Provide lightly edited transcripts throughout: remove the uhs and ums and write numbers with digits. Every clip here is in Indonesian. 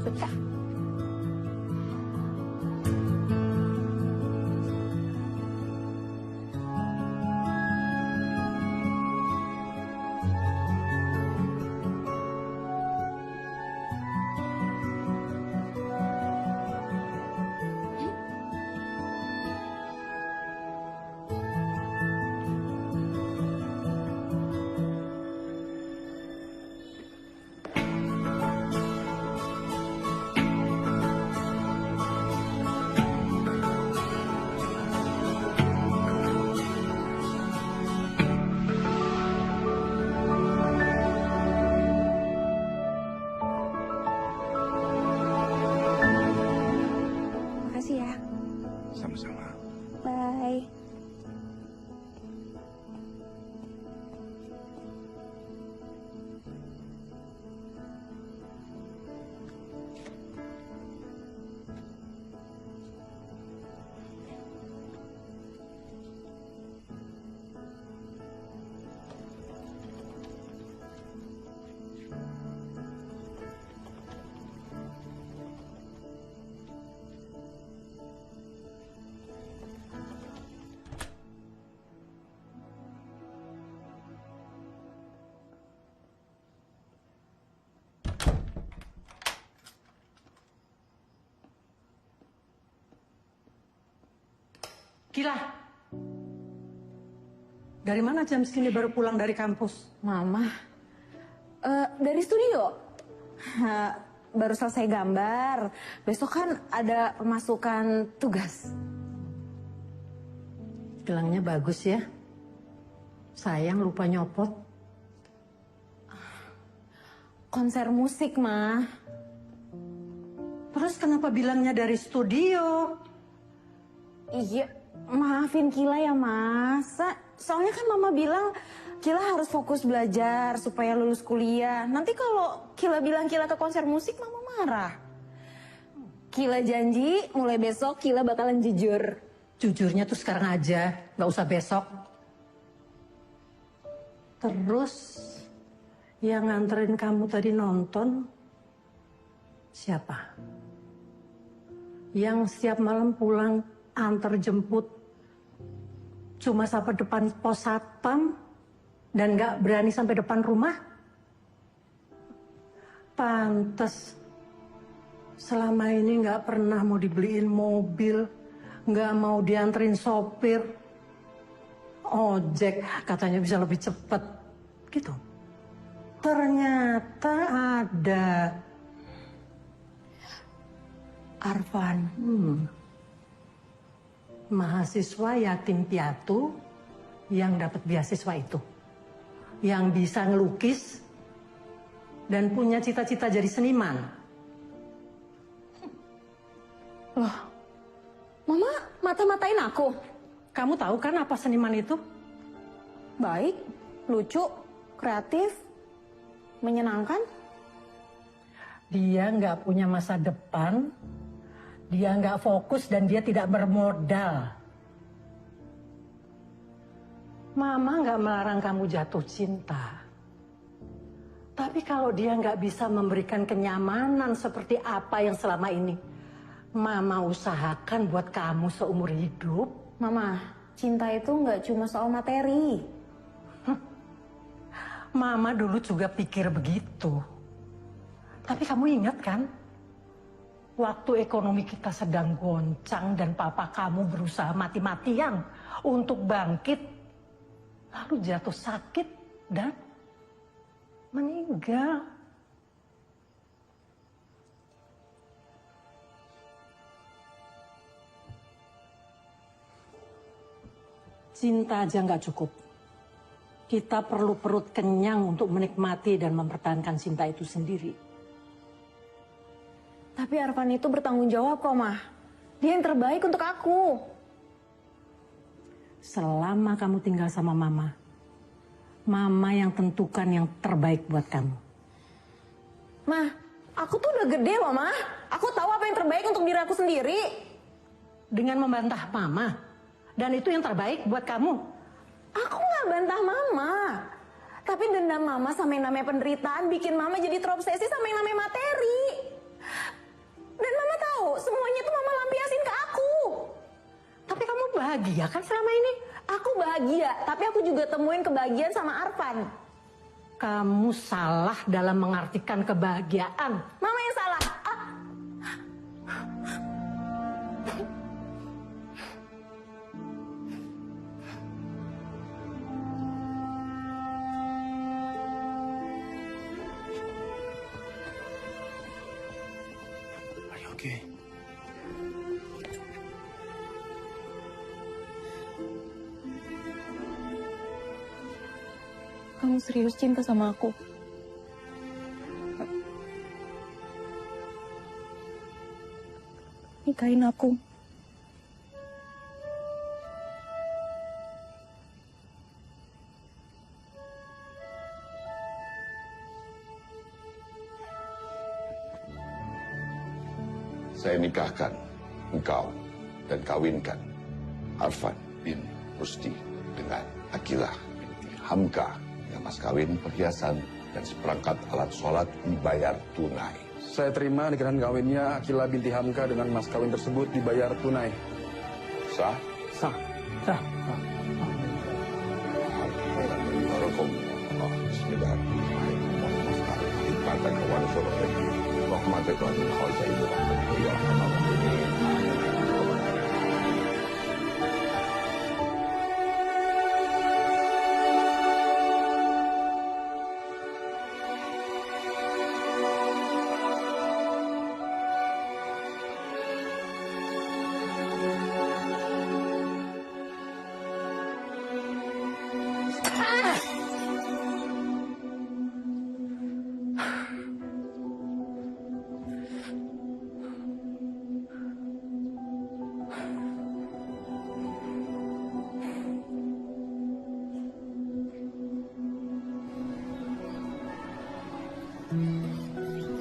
Betah. Makasih ya. Sama-sama. Bye. Gila. Dari mana jam segini baru pulang dari kampus? Mama, dari studio. Baru selesai gambar. Besok kan ada pemasukan tugas. Gelangnya bagus ya. Sayang lupa nyopot. Konser musik, Ma. Terus kenapa bilangnya dari studio? Iya, maafin Kila ya, Mas. Soalnya kan Mama bilang Kila harus fokus belajar supaya lulus kuliah. Nanti kalau Kila bilang Kila ke konser musik, Mama marah. Kila janji mulai besok Kila bakalan jujur. Jujurnya tuh sekarang aja, nggak usah besok. Terus yang nganterin kamu tadi nonton siapa? Yang setiap malam pulang antar jemput cuma sampai depan pos satpam dan nggak berani sampai depan rumah? Pantes selama ini nggak pernah mau dibeliin mobil, nggak mau dianterin sopir, ojek katanya bisa lebih cepat, gitu. Ternyata ada Arfan. Mahasiswa yatim piatu yang dapat beasiswa itu, yang bisa ngelukis dan punya cita-cita jadi seniman. Loh, Mama mata-matain aku. Kamu tahu kan apa seniman itu? Baik, lucu, kreatif, menyenangkan. Dia nggak punya masa depan, dia nggak fokus dan dia tidak bermodal. Mama nggak melarang kamu jatuh cinta. Tapi kalau dia nggak bisa memberikan kenyamanan seperti apa yang selama ini Mama usahakan buat kamu seumur hidup. Mama, cinta itu nggak cuma soal materi. Mama dulu juga pikir begitu. Tapi kamu ingat kan? Waktu ekonomi kita sedang goncang dan papa kamu berusaha mati-matian untuk bangkit. Lalu jatuh sakit dan meninggal. Cinta aja nggak cukup. Kita perlu perut kenyang untuk menikmati dan mempertahankan cinta itu sendiri. Tapi Arfan itu bertanggung jawab kok, Ma. Dia yang terbaik untuk aku. Selama kamu tinggal sama Mama, Mama yang tentukan yang terbaik buat kamu. Ma, aku tuh udah gede loh, Ma. Aku tahu apa yang terbaik untuk diri aku sendiri. Dengan membantah Mama, dan itu yang terbaik buat kamu. Aku nggak bantah Mama. Tapi dendam Mama sama yang namanya penderitaan bikin Mama jadi terobsesi sama yang namanya materi. bahagia kan selama ini? Aku bahagia, tapi aku juga temuin kebahagiaan sama Arfan. Kamu salah dalam mengartikan kebahagiaan. Mama yang salah. Are you okay? Kamu serius cinta sama aku? Nikahin aku. Saya nikahkan engkau dan kawinkan Arfan bin Rusdi dengan Akilah binti Hamka dengan mas kawin, perhiasan, dan seperangkat alat sholat dibayar tunai. Saya terima nikahan kawinnya Akilah binti Hamka dengan mas kawin tersebut dibayar tunai. Sah? Sah, sah.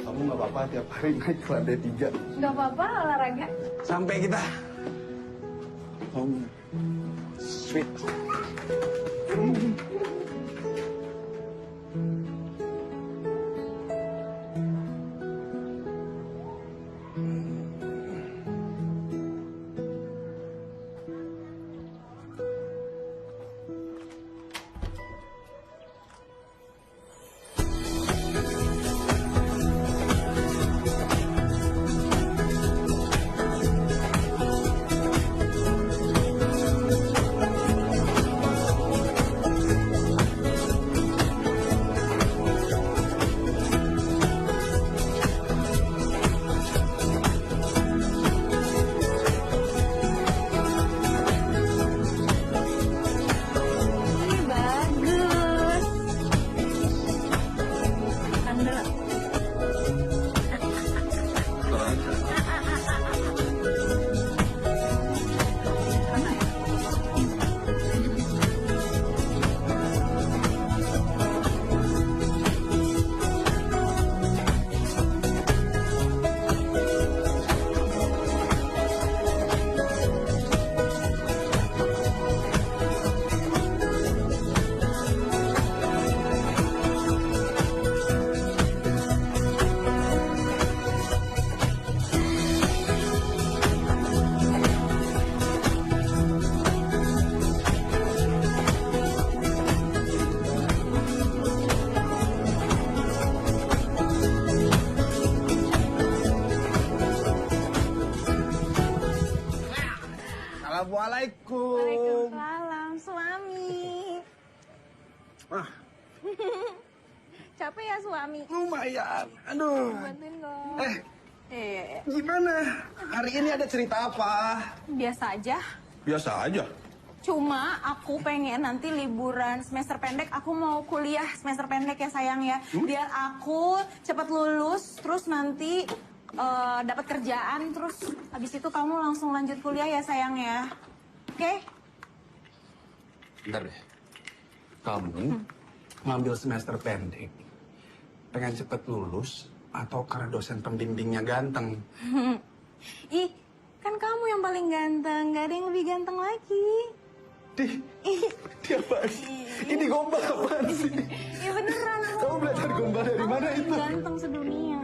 Kamu nggak apa-apa tiap hari naik ke lantai 3. Gak apa-apa olahraga. Sampai kita. Sweet. Bagus. Anda. Assalamualaikum. Waalaikumsalam, suami. Ah, Capek ya suami? lumayan. Aduh. Bantuin dong. Gimana? Hari ini ada cerita apa? Biasa aja. Biasa aja. Cuma aku pengen nanti liburan semester pendek, aku mau kuliah semester pendek ya sayang ya. Biar aku cepat lulus, terus nanti dapat kerjaan, terus habis itu kamu langsung lanjut kuliah ya sayang ya. Oke? Bentar deh. Kamu ngambil semester pendek, pengen cepet lulus atau karena dosen pembimbingnya ganteng? Ih, kan kamu yang paling ganteng, gak ada yang lebih ganteng lagi. Dia apaan? Ini gombal apaan sih? Iya beneran. Kamu belajar gombal dari mana Paling itu? ganteng sedunia.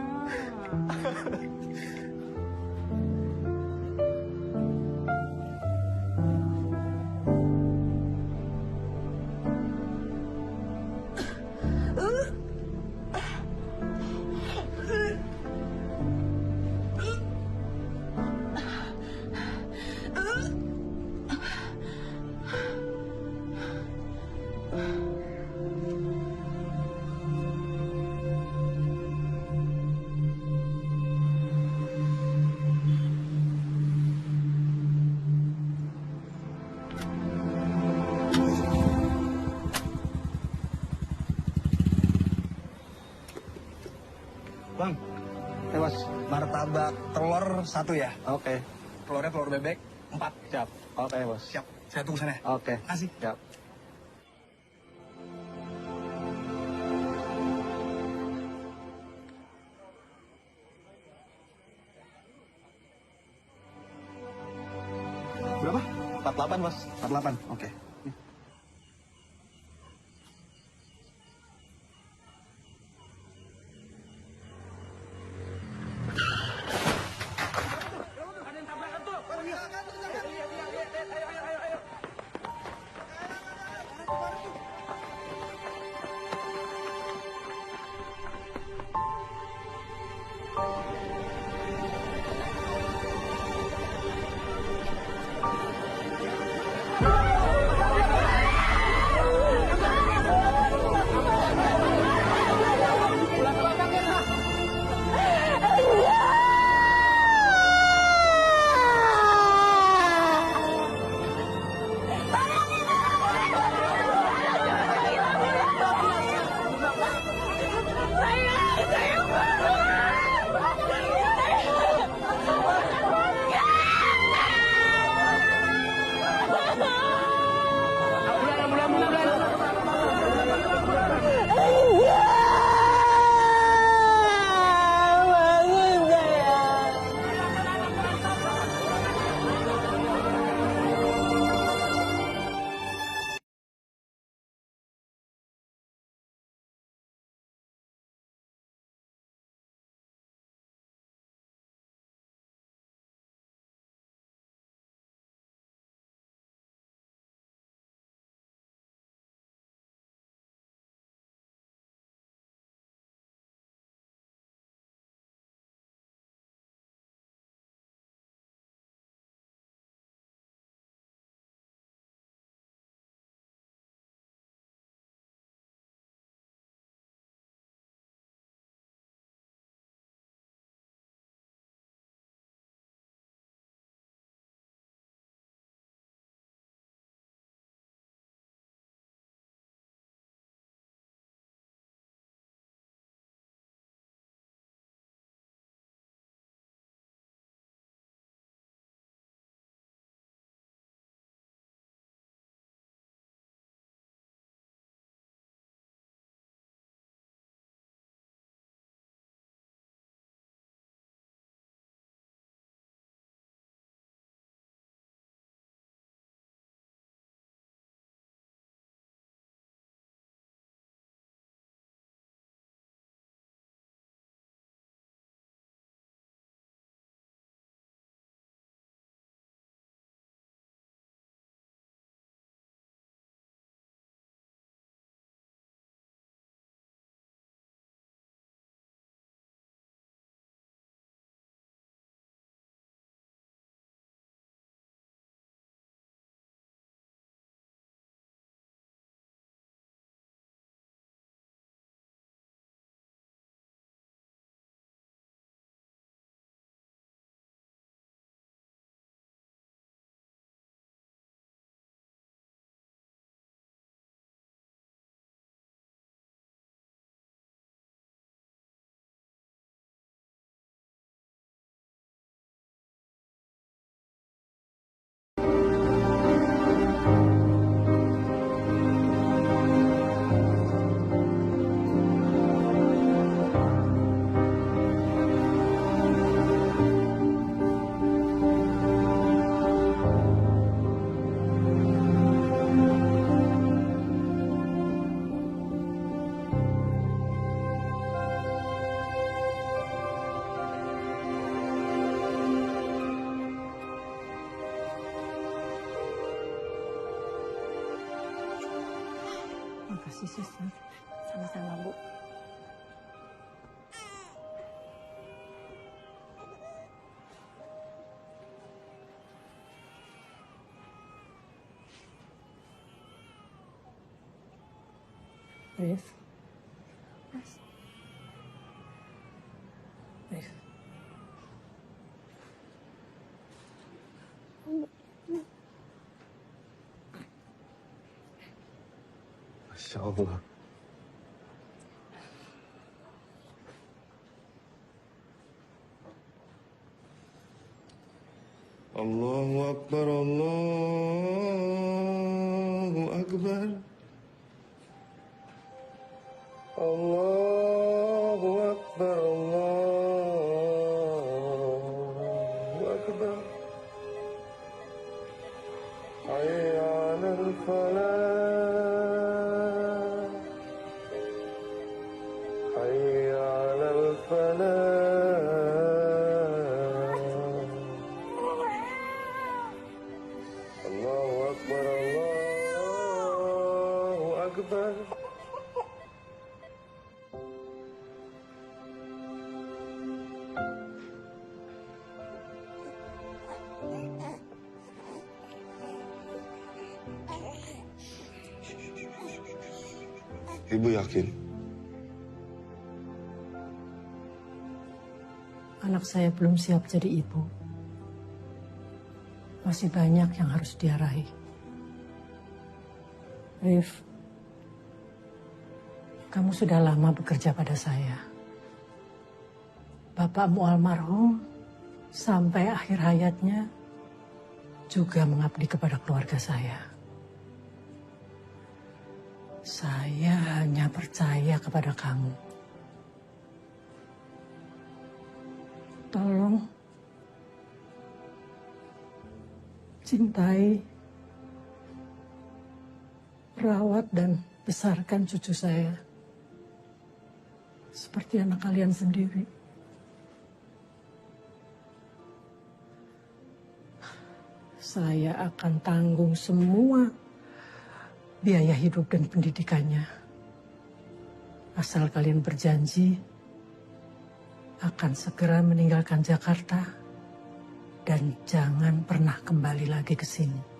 Martabak telur 1 ya? Oke. Telurnya telur bebek 4. Siap. Oke, Bos. Siap, saya tunggu sana ya. Oke. Kasih. Siap. Berapa? 48, Bos. 48, oke. Makasih, Suster. Sama-sama, Bu. Rif. Rif. Masya Allah. Allahu Akbar, Allahu Akbar. Allahu Akbar, Allahu Akbar. Hayya 'alal falah. Hayya 'alal falah. Allahu Akbar, Allahu Akbar. Ibu yakin? Anak saya belum siap jadi ibu. Masih banyak yang harus dia raih. Rif, kamu sudah lama bekerja pada saya. Bapakmu almarhum sampai akhir hayatnya juga mengabdi kepada keluarga saya. Saya hanya percaya kepada kamu. Tolong cintai, rawat dan besarkan cucu saya seperti anak kalian sendiri. Saya akan tanggung semua biaya hidup dan pendidikannya. Asal kalian berjanji akan segera meninggalkan Jakarta dan jangan pernah kembali lagi ke sini.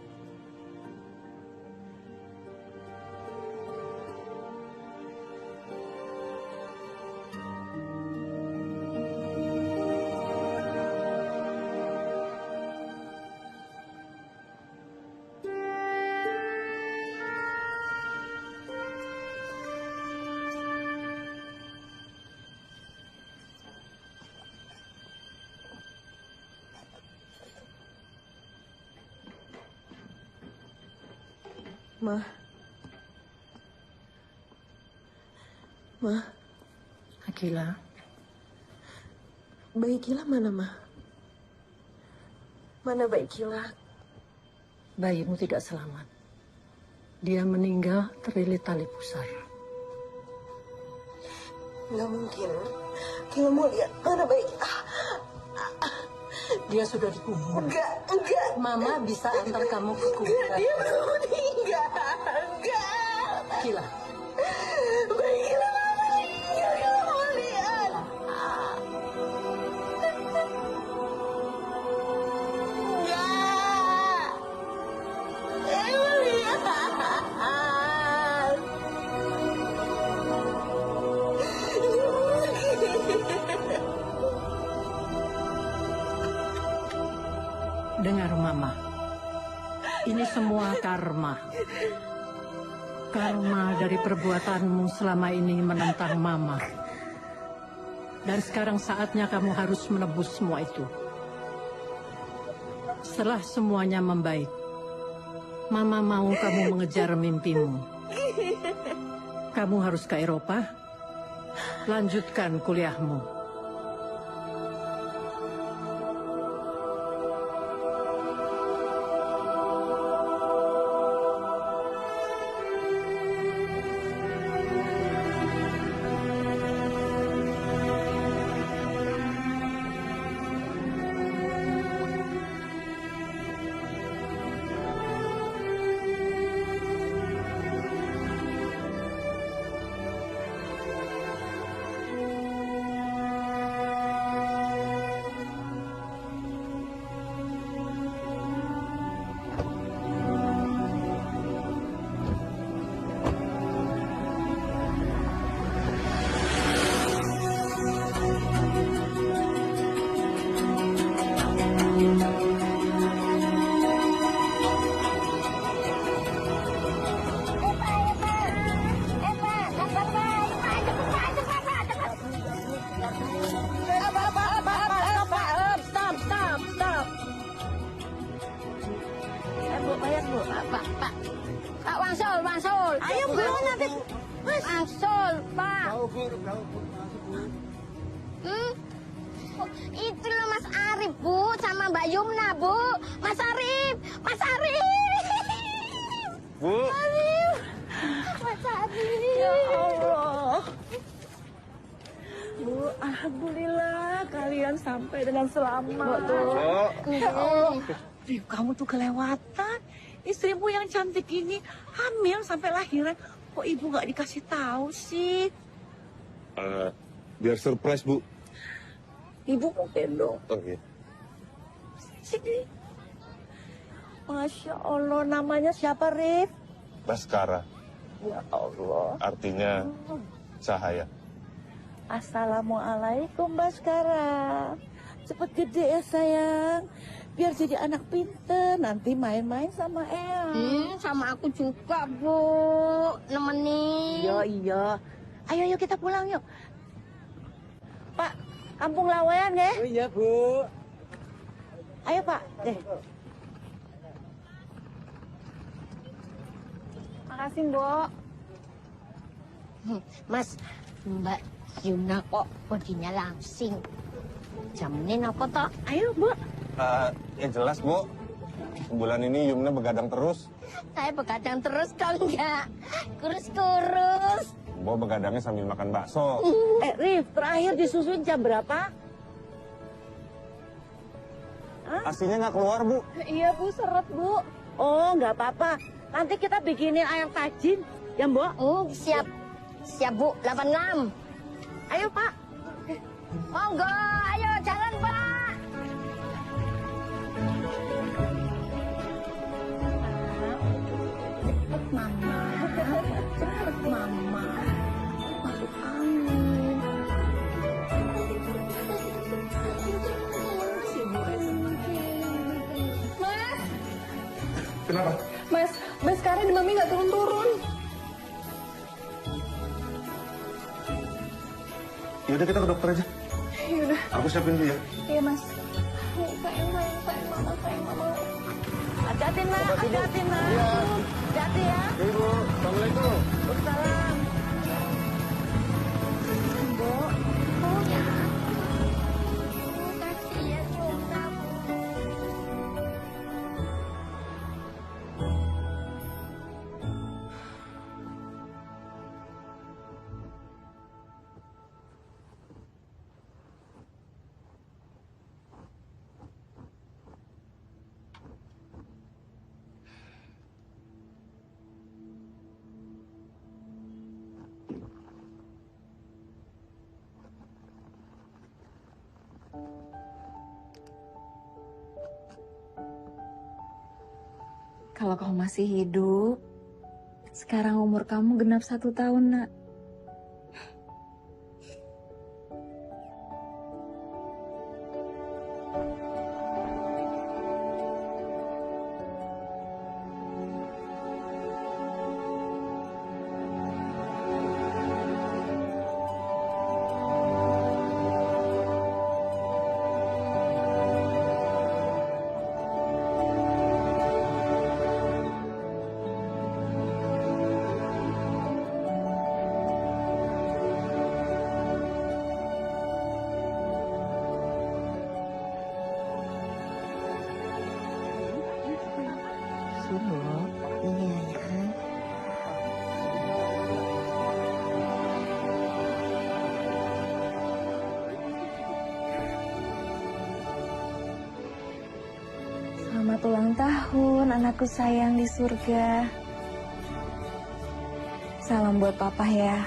Ma. Ma. Akila, Bayi Kila mana, Ma? Mana bayi Kila? bayimu tidak selamat. Dia meninggal terlilit tali pusar. Nggak mungkin. Kila mau lihat mana bayi Kila. Dia sudah dikubur. Enggak. Mama bisa antar kamu ke kuburan. Dia belum meninggal. Enggak. Akila, Bayi Kila mana meninggal. Kila mau lihat. Enggak. Saya mau lihat. dengar Mama. Ini semua karma. Karma dari perbuatanmu selama ini menentang Mama. Dan sekarang saatnya kamu harus menebus semua itu. Setelah semuanya membaik, Mama mau kamu mengejar mimpimu. Kamu harus ke Eropa, lanjutkan kuliahmu. sakit. Mas. Angsul, Pak. Itu loh Mas Arif, Bu, sama Mbak Yumna, Bu. Mas Arif, Mas Arif. Bu. Arif. Mas Arif. Ya Allah. Bu, alhamdulillah kalian sampai dengan selamat. Ya Allah. Rif, kamu tuh kelewatan. Istrimu yang cantik ini hamil sampai lahiran. Kok ibu nggak dikasih tahu sih? Biar surprise, Bu. Ibu mau gendong. Oke. Sini. Masya Allah, namanya siapa, Rif? Baskara. Ya Allah. Artinya cahaya. Assalamualaikum, Baskara. Cepet gede ya, sayang. Biar jadi anak pinter, nanti main-main sama Eyang. Sama aku juga, Bu. Nemenin. Iya. Ayo kita pulang yuk. Pak, kampung Lawean ya? Oh iya, Bu. Ayo, Pak. Makasih, Mbok. Mas, Mbak Yumna kok bodinya langsing. Jamenin apa toh? Ayo, Bu. Ya jelas, Bu. Bulan ini Yumna begadang terus. Saya begadang terus kok enggak. Kurus-kurus. Bu begadangnya sambil makan bakso. Rif, terakhir disusuin jam berapa? Asinya nggak keluar, Bu. Iya, Bu, seret, Bu. Oh, nggak apa-apa. Nanti kita bikinin ayam tajin, ya, Mbok? Siap. Siap, Bu. 86. Ayo, Pak. Monggo, ayo jalan, Pak. Mama. Masuk angin. Mas, Kenapa? Mas sekarang di Mami nggak turun-turun. Yaudah kita ke dokter aja. Yaudah, Aku siapin dulu ya. iya, Mas. Sayang, Mama. Hati-hati, Nak. Hati-hati, Nak. Hati-hati ya. Ibu, Assalamualaikum. Salam. Oh ya. Kasih ya, Yumna, Bu. Kalau kamu masih hidup, sekarang umur kamu genap 1 tahun, Nak. Iya ya. Selamat ulang tahun, anakku sayang di surga. Salam buat Papa ya.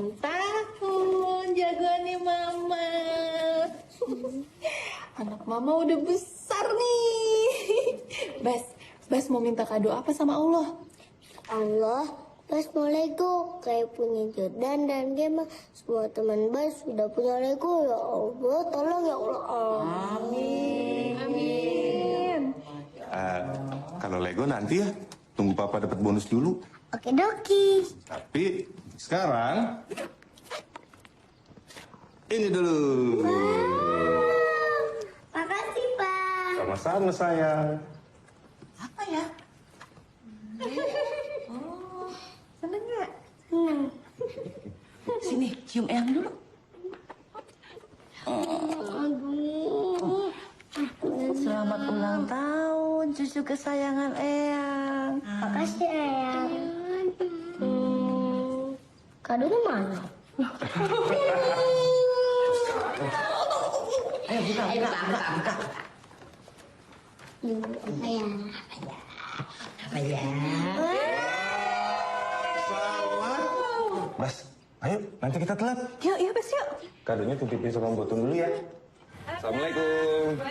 ulang tahun, jagoannya Mama. Anak Mama udah besar nih. Bas mau minta kado apa sama Allah? Allah, Bas mau Lego kayak punya Jordan dan Gemma. Semua teman Bas sudah punya Lego. Ya Allah, tolong ya Allah. Amin. Kalau Lego nanti ya, tunggu Papa dapat bonus dulu. Oke doki. Tapi sekarang ini dulu. Makasih, Pak. Sama-sama sayang. Apa ya? Seneng nggak? Sini, cium Eyang dulu. Selamat ulang tahun, cucu kesayangan Eyang. Makasih, Eyang. Kadonya mana? Ayo buka. Eyang. Bas, ayo nanti kita telat. Yuk, Bes, yuk. Kadonya titipin sama Botun dulu ya. Assalamualaikum.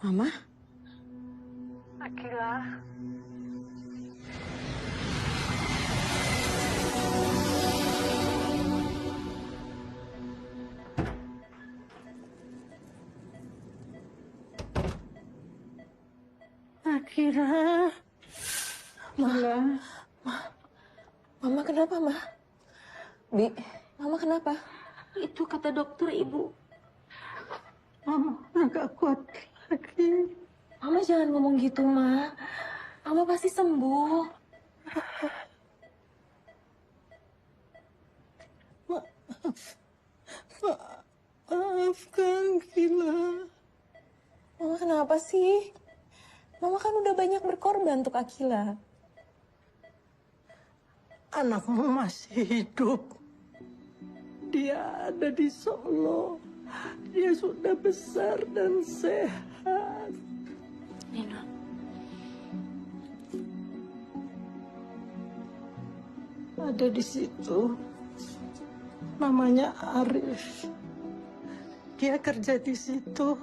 Mama? Akila. Akila. Mama kenapa, Ma? Bi, Mama kenapa? Itu kata dokter, Ibu. Mama agak kuat lagi. Mama jangan ngomong gitu, Ma. Mama pasti sembuh. Maafkan Kila. Mama kenapa sih? Mama kan udah banyak berkorban untuk Akila. Anakmu masih hidup. Dia ada di Solo. Dia sudah besar dan sehat. Nino. Ada di situ. Namanya Arif. Dia kerja di situ.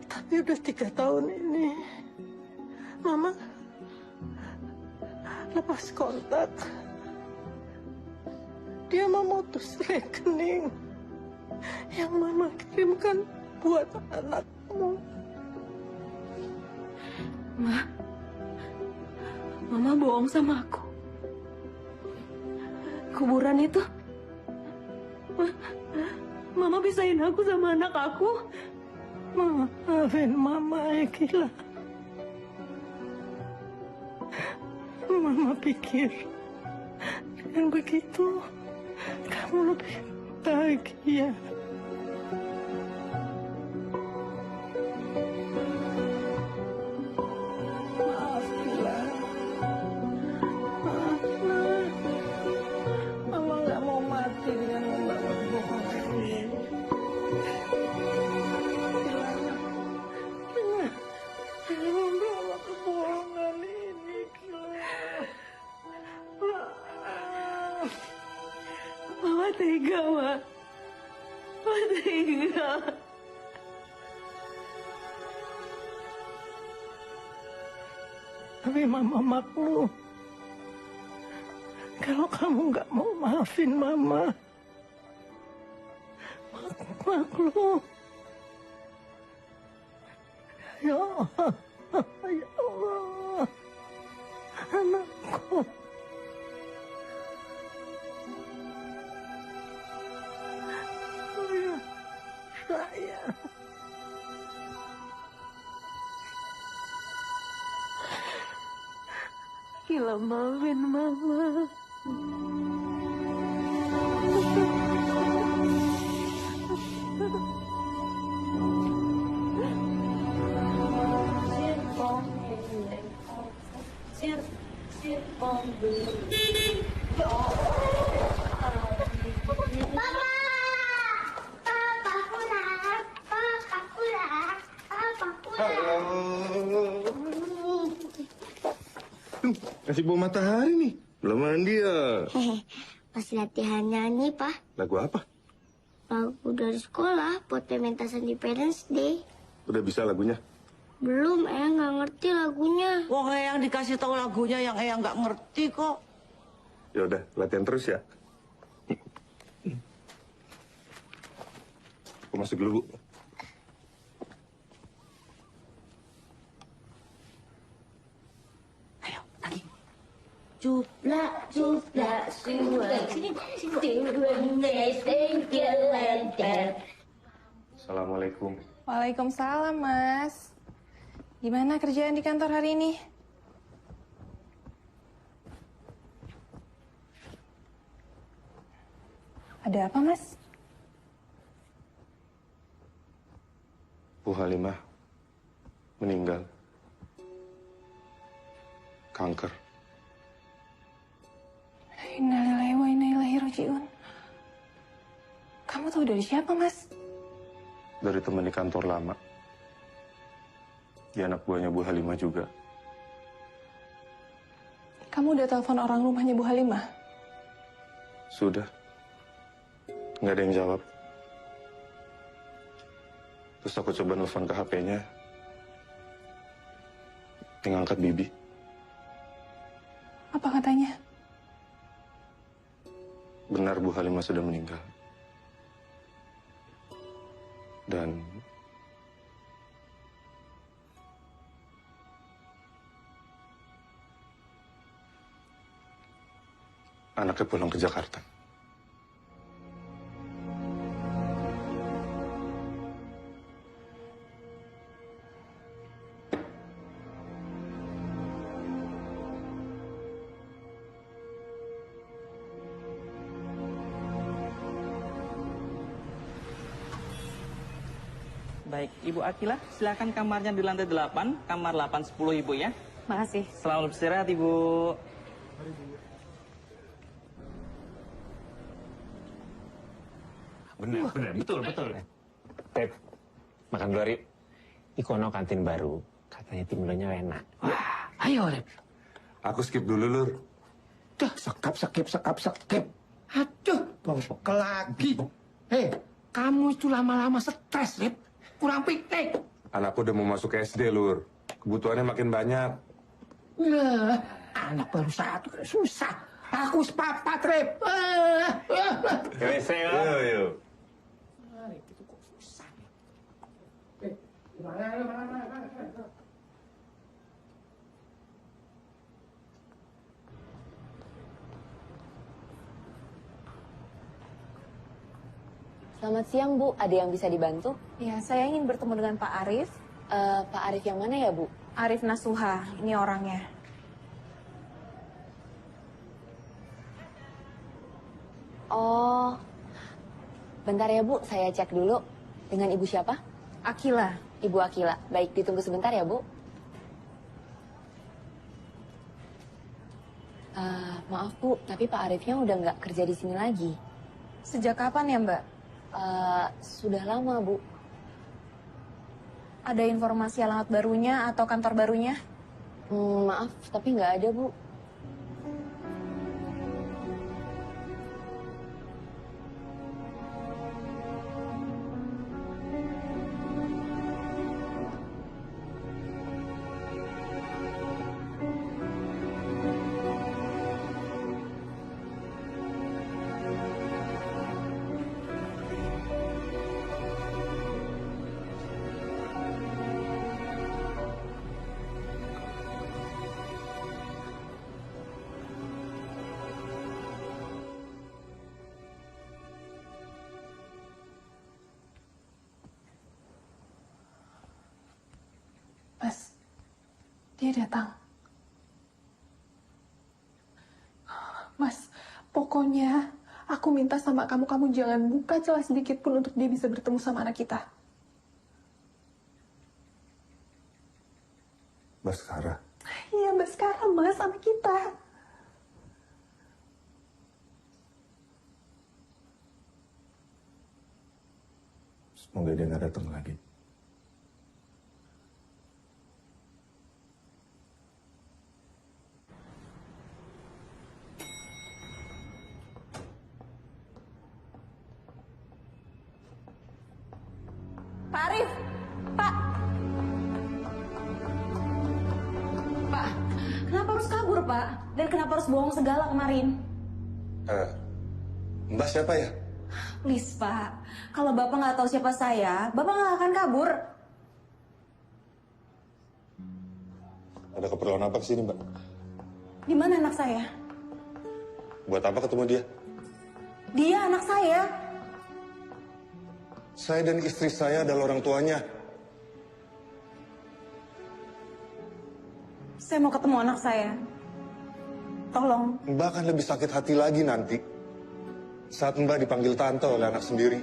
Tapi udah 3 tahun ini. Mama lepas kontak. Dia memutus rekening yang Mama kirimkan buat anakmu. Ma, Mama bohong sama aku. Kuburan itu, Mama pisahin aku sama anak aku. Maafin Mama, Akila. Mama pikir dengan begitu kamu lebih bahagia. Maaf, Kila. Maaf, Nak. Mama nggak mau mati dengan membawa bohong ini. Jangan membawa kebohongan ini, Kila. Maaf. Mama tega, Ma. Mama tega. Tapi Mama maklum. Kalau kamu nggak mau maafin Mama, maklum. Ya Allah, ya Allah, anakku. Ya, sayang. Kila maafin Mama. Papa! Papa pulang! Papa pulang! Papa pulang! Kasih bau matahari nih. Belum mandi ya. Hehe, pas latihan nyanyi, Pak. Lagu apa? Lagu dari sekolah buat pementasan di Parents Day. Udah bisa lagunya? Belum, Eyang nggak ngerti lagunya. Wong Eyang dikasih tahu lagunya yang Eyang nggak ngerti kok. Ya udah, latihan terus ya. Aku masuk dulu, Bu. Ayo, lagi. Cuplak, cuplak, suara. Assalamualaikum. Waalaikumsalam, Mas. Gimana kerjaan di kantor hari ini? Ada apa, Mas? Bu Halimah meninggal. Kanker. Innalillahi wa inna ilaihi raji'un. Kamu tahu dari siapa, Mas? Dari teman di kantor lama. Dia anak buahnya Bu Halimah juga. Kamu udah telepon orang rumahnya Bu Halimah? Sudah. Nggak ada yang jawab. Terus aku coba nelfon ke HP-nya. Yang angkat Bibi. Apa katanya? Benar Bu Halimah sudah meninggal. Dan anaknya pulang ke Jakarta. Baik, Ibu Akila, silakan kamarnya di lantai 8, kamar 810 Ibu ya. Makasih. Selamat beristirahat Ibu. Benar, betul. Pep, makan dulu, Rip. Ikono kantin baru, katanya timlonya enak. Wah, ayo, Rip. Aku skip dulu, Lur. Dah, sekap. Aduh, bawa bekal lagi. Hei, kamu itu lama-lama stres, Rip. Kurang piknik. Anakku udah mau masuk SD, Lur. Kebutuhannya makin banyak. Lah, anak baru satu, susah. Aku sepapat, Rip. Yuk. Rip, itu kok susah. Gimana? Selamat siang, Bu. Ada yang bisa dibantu? Ya, saya ingin bertemu dengan Pak Arif. Pak Arif yang mana ya, Bu? Arif Nasuha, ini orangnya. Oh, bentar ya, Bu. Saya cek dulu. Dengan Ibu siapa? Akila. Ibu Akila. Baik, ditunggu sebentar ya, Bu. Maaf, Bu. Tapi Pak Arifnya udah nggak kerja di sini lagi. Sejak kapan ya, Mbak? Sudah lama, Bu. Ada informasi alamat barunya atau kantor barunya? Maaf, tapi nggak ada, Bu. Mas, dia datang. Mas, pokoknya aku minta sama kamu jangan buka celah sedikit pun untuk dia bisa bertemu sama anak kita. Baskara. sama kita. Semoga dia nggak datang lagi. Pak Arif, Pak. Pak, kenapa harus kabur, Pak? Dan kenapa harus bohong segala kemarin? Mbak siapa ya? Please, Pak. Kalau Bapak nggak tahu siapa saya, Bapak nggak akan kabur. Ada keperluan apa kesini, Mbak? Di mana anak saya? Buat apa ketemu dia? Dia anak saya. Saya dan istri saya adalah orang tuanya. Saya mau ketemu anak saya. Tolong. Mbak akan lebih sakit hati lagi nanti. Saat Mbak dipanggil tante oleh anak sendiri.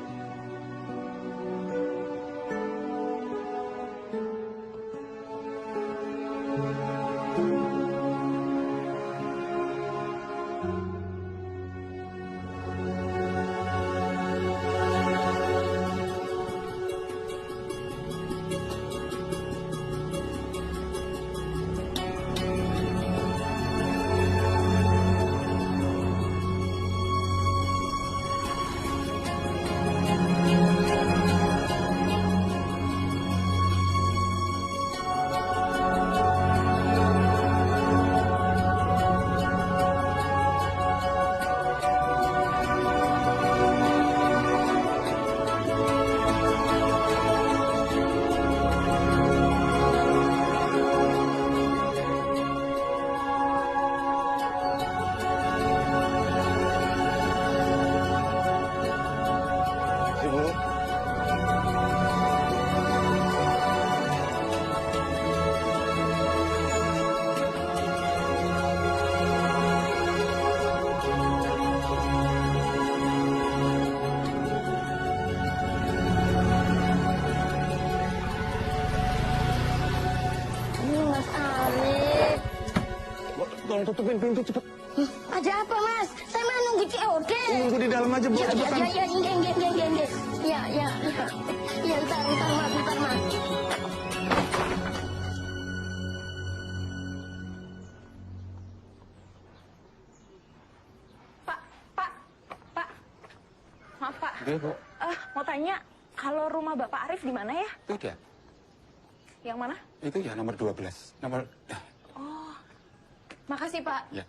Tolong tutupin pintu cepet. Ada apa, Mas? Saya mau nunggu COD. Nunggu di dalam aja, Bu. Cepetan. Ya, bentar, Mas. Maaf, Pak. Iya, Bu. Mau tanya, kalau rumah Bapak Arif di mana ya? Itu dia. Yang mana? Itu ya nomor 12. Oh, makasih, Pak. Ya.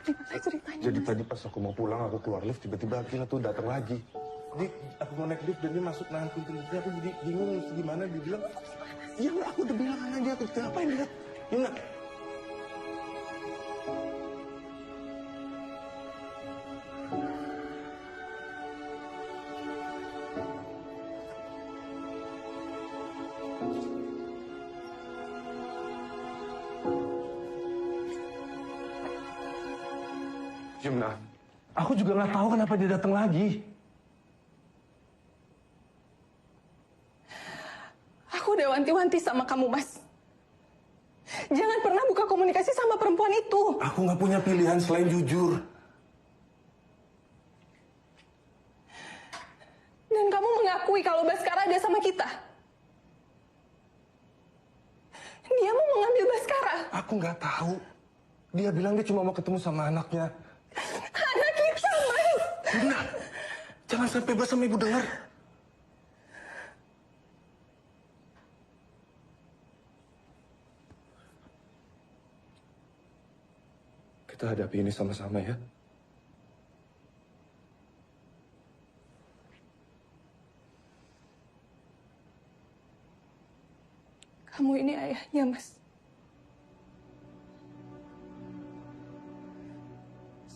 Gimana ceritanya? Jadi tadi pas aku mau pulang, aku keluar lift, tiba-tiba Akila tuh datang lagi. Jadi aku mau naik lift dan dia masuk nahan pintu liftnya, aku jadi bingung mesti gimana. Dia bilang, iya aku udah bilang sama dia, ngapain dia? Yuna. Yuna, aku juga nggak tahu kenapa dia datang lagi. Aku udah wanti-wanti sama kamu, Mas. Jangan pernah buka komunikasi sama perempuan itu. Aku nggak punya pilihan selain jujur. Dan kamu mengakui kalau Baskara ada sama kita. Dia mau mengambil Baskara. Aku nggak tahu. Dia bilang dia cuma mau ketemu sama anaknya. Anak kita, Mas. Yuna, jangan sampai Bas sama Ibu dengar. Kita hadapi ini sama-sama ya. Kamu ini ayahnya, Mas.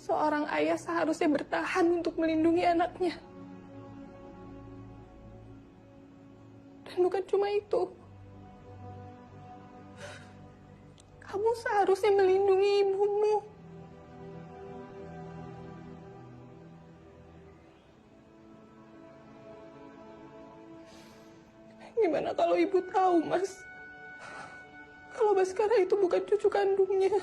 Seorang ayah seharusnya bertahan untuk melindungi anaknya. Dan bukan cuma itu. Kamu seharusnya melindungi ibumu. Gimana kalau ibu tahu, Mas? Kalau Baskara itu bukan cucu kandungnya.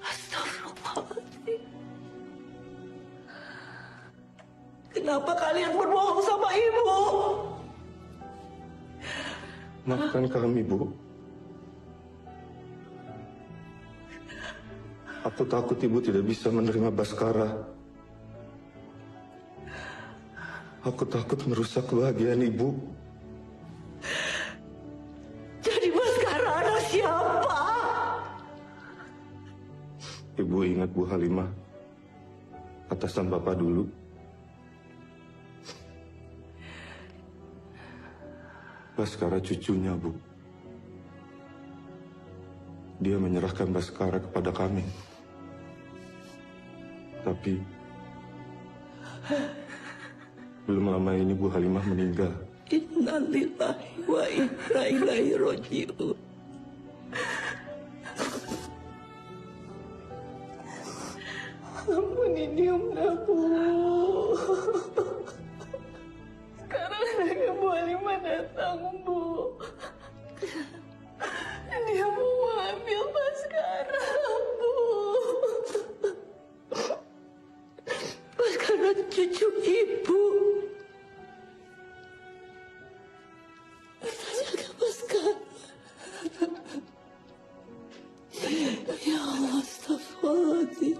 Astagfirullahaladzim. Kenapa kalian berbohong sama ibu? Maafkan kami, Bu. Aku takut ibu tidak bisa menerima Baskara. Aku takut merusak kebahagiaan ibu. Jadi Baskara anak siapa? Ibu ingat Bu Halimah, atasan Bapak dulu. Baskara cucunya, Bu. Dia menyerahkan Baskara kepada kami. Tapi belum lama ini Bu Halimah meninggal. Innalillahi wa inna ilaihi raji'un. Ampuni dia, Bu. Sekarang anaknya Bu Halimah datang, Bu. Dia mau ambil Baskara, Bu. Baskara cucu ibu. Jaga Baskara. Ya Allah, astagfirullahaladzim.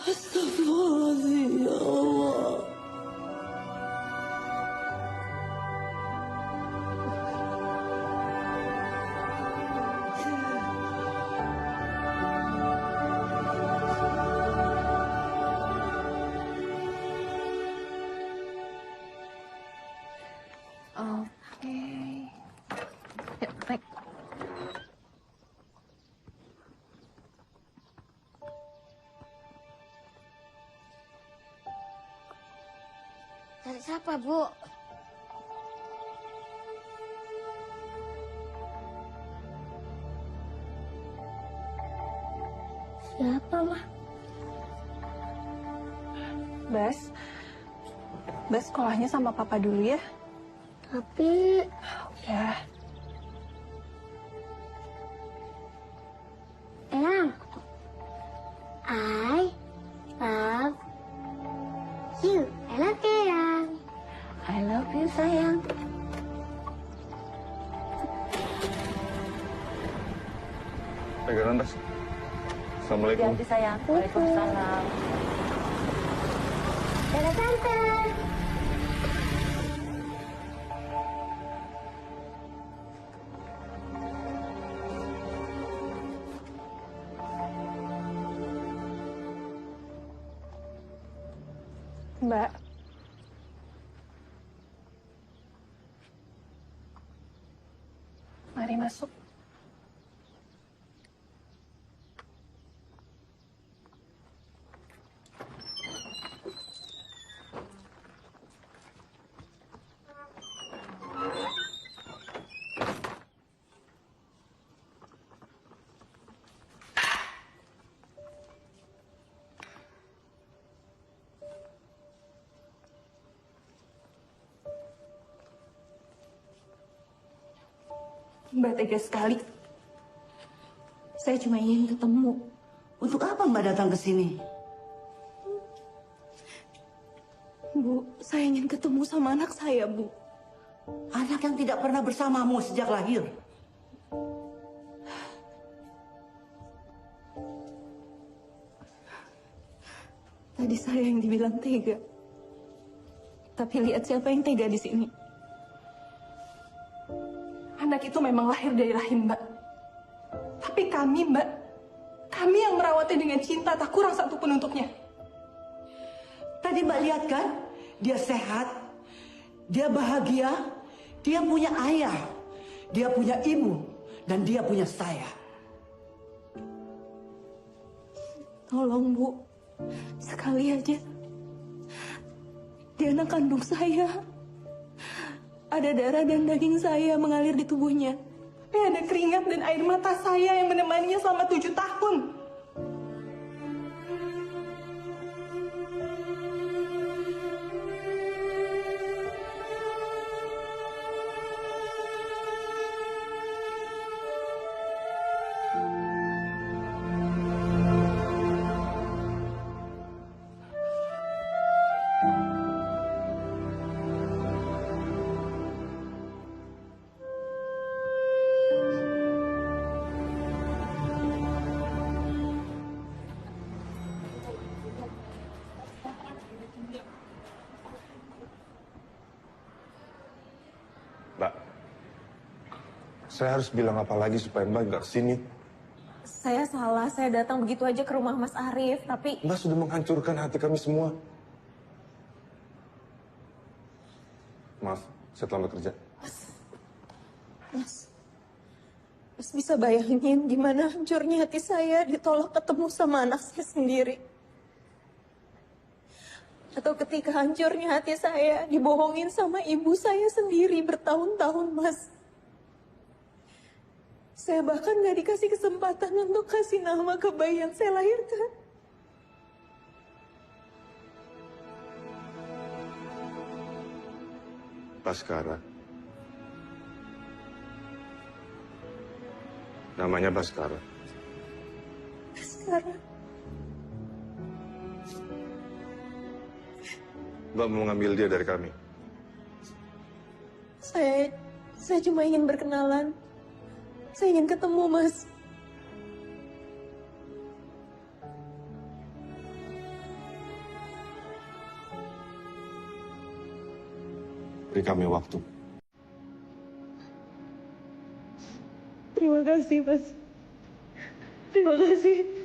Astagfirullahaladzim, ya Allah. Oke. Yuk, naik. Cari siapa, Bu? Siapa, Mah? Bas sekolahnya sama Papa dulu ya. Tapi... Ya. Eyang. I love you. I love you, Eyang. I love you, sayang. Pegangan, Bas. Assalamualaikum. Hati-hati sayang. Waalaikumsalam. Dadah, Tante. Mbak. Mari masuk. Mbak tega sekali. Saya cuma ingin ketemu. Untuk apa Mbak datang ke sini? Bu, saya ingin ketemu sama anak saya, Bu. Anak yang tidak pernah bersamamu sejak lahir. Tadi saya yang dibilang tega. Tapi lihat siapa yang tega di sini. Anak itu memang lahir dari rahim, Mbak. Tapi kami, Mbak, kami yang merawatnya dengan cinta tak kurang satu pun untuknya. Tadi Mbak lihat kan? Dia sehat, dia bahagia, dia punya ayah, dia punya ibu, dan dia punya saya. Tolong, Bu. Sekali aja. Dia anak kandung saya. Ada darah dan daging saya mengalir di tubuhnya. Tapi ada keringat dan air mata saya yang menemaninya selama 7 tahun. Saya harus bilang apa lagi supaya Mbak nggak kesini? Saya salah, saya datang begitu aja ke rumah Mas Arif, tapi... Mbak sudah menghancurkan hati kami semua. Maaf, saya terlambat kerja. Mas bisa bayangin gimana hancurnya hati saya ditolak ketemu sama anak saya sendiri. Atau ketika hancurnya hati saya dibohongin sama ibu saya sendiri bertahun-tahun, Mas. Saya bahkan gak dikasih kesempatan untuk kasih nama ke bayi yang saya lahirkan. Baskara. Namanya Baskara. Sekarang Mbak mau ngambil dia dari kami. saya cuma ingin berkenalan. Saya ingin ketemu, Mas. Beri kami waktu. Terima kasih, Mas. Terima kasih.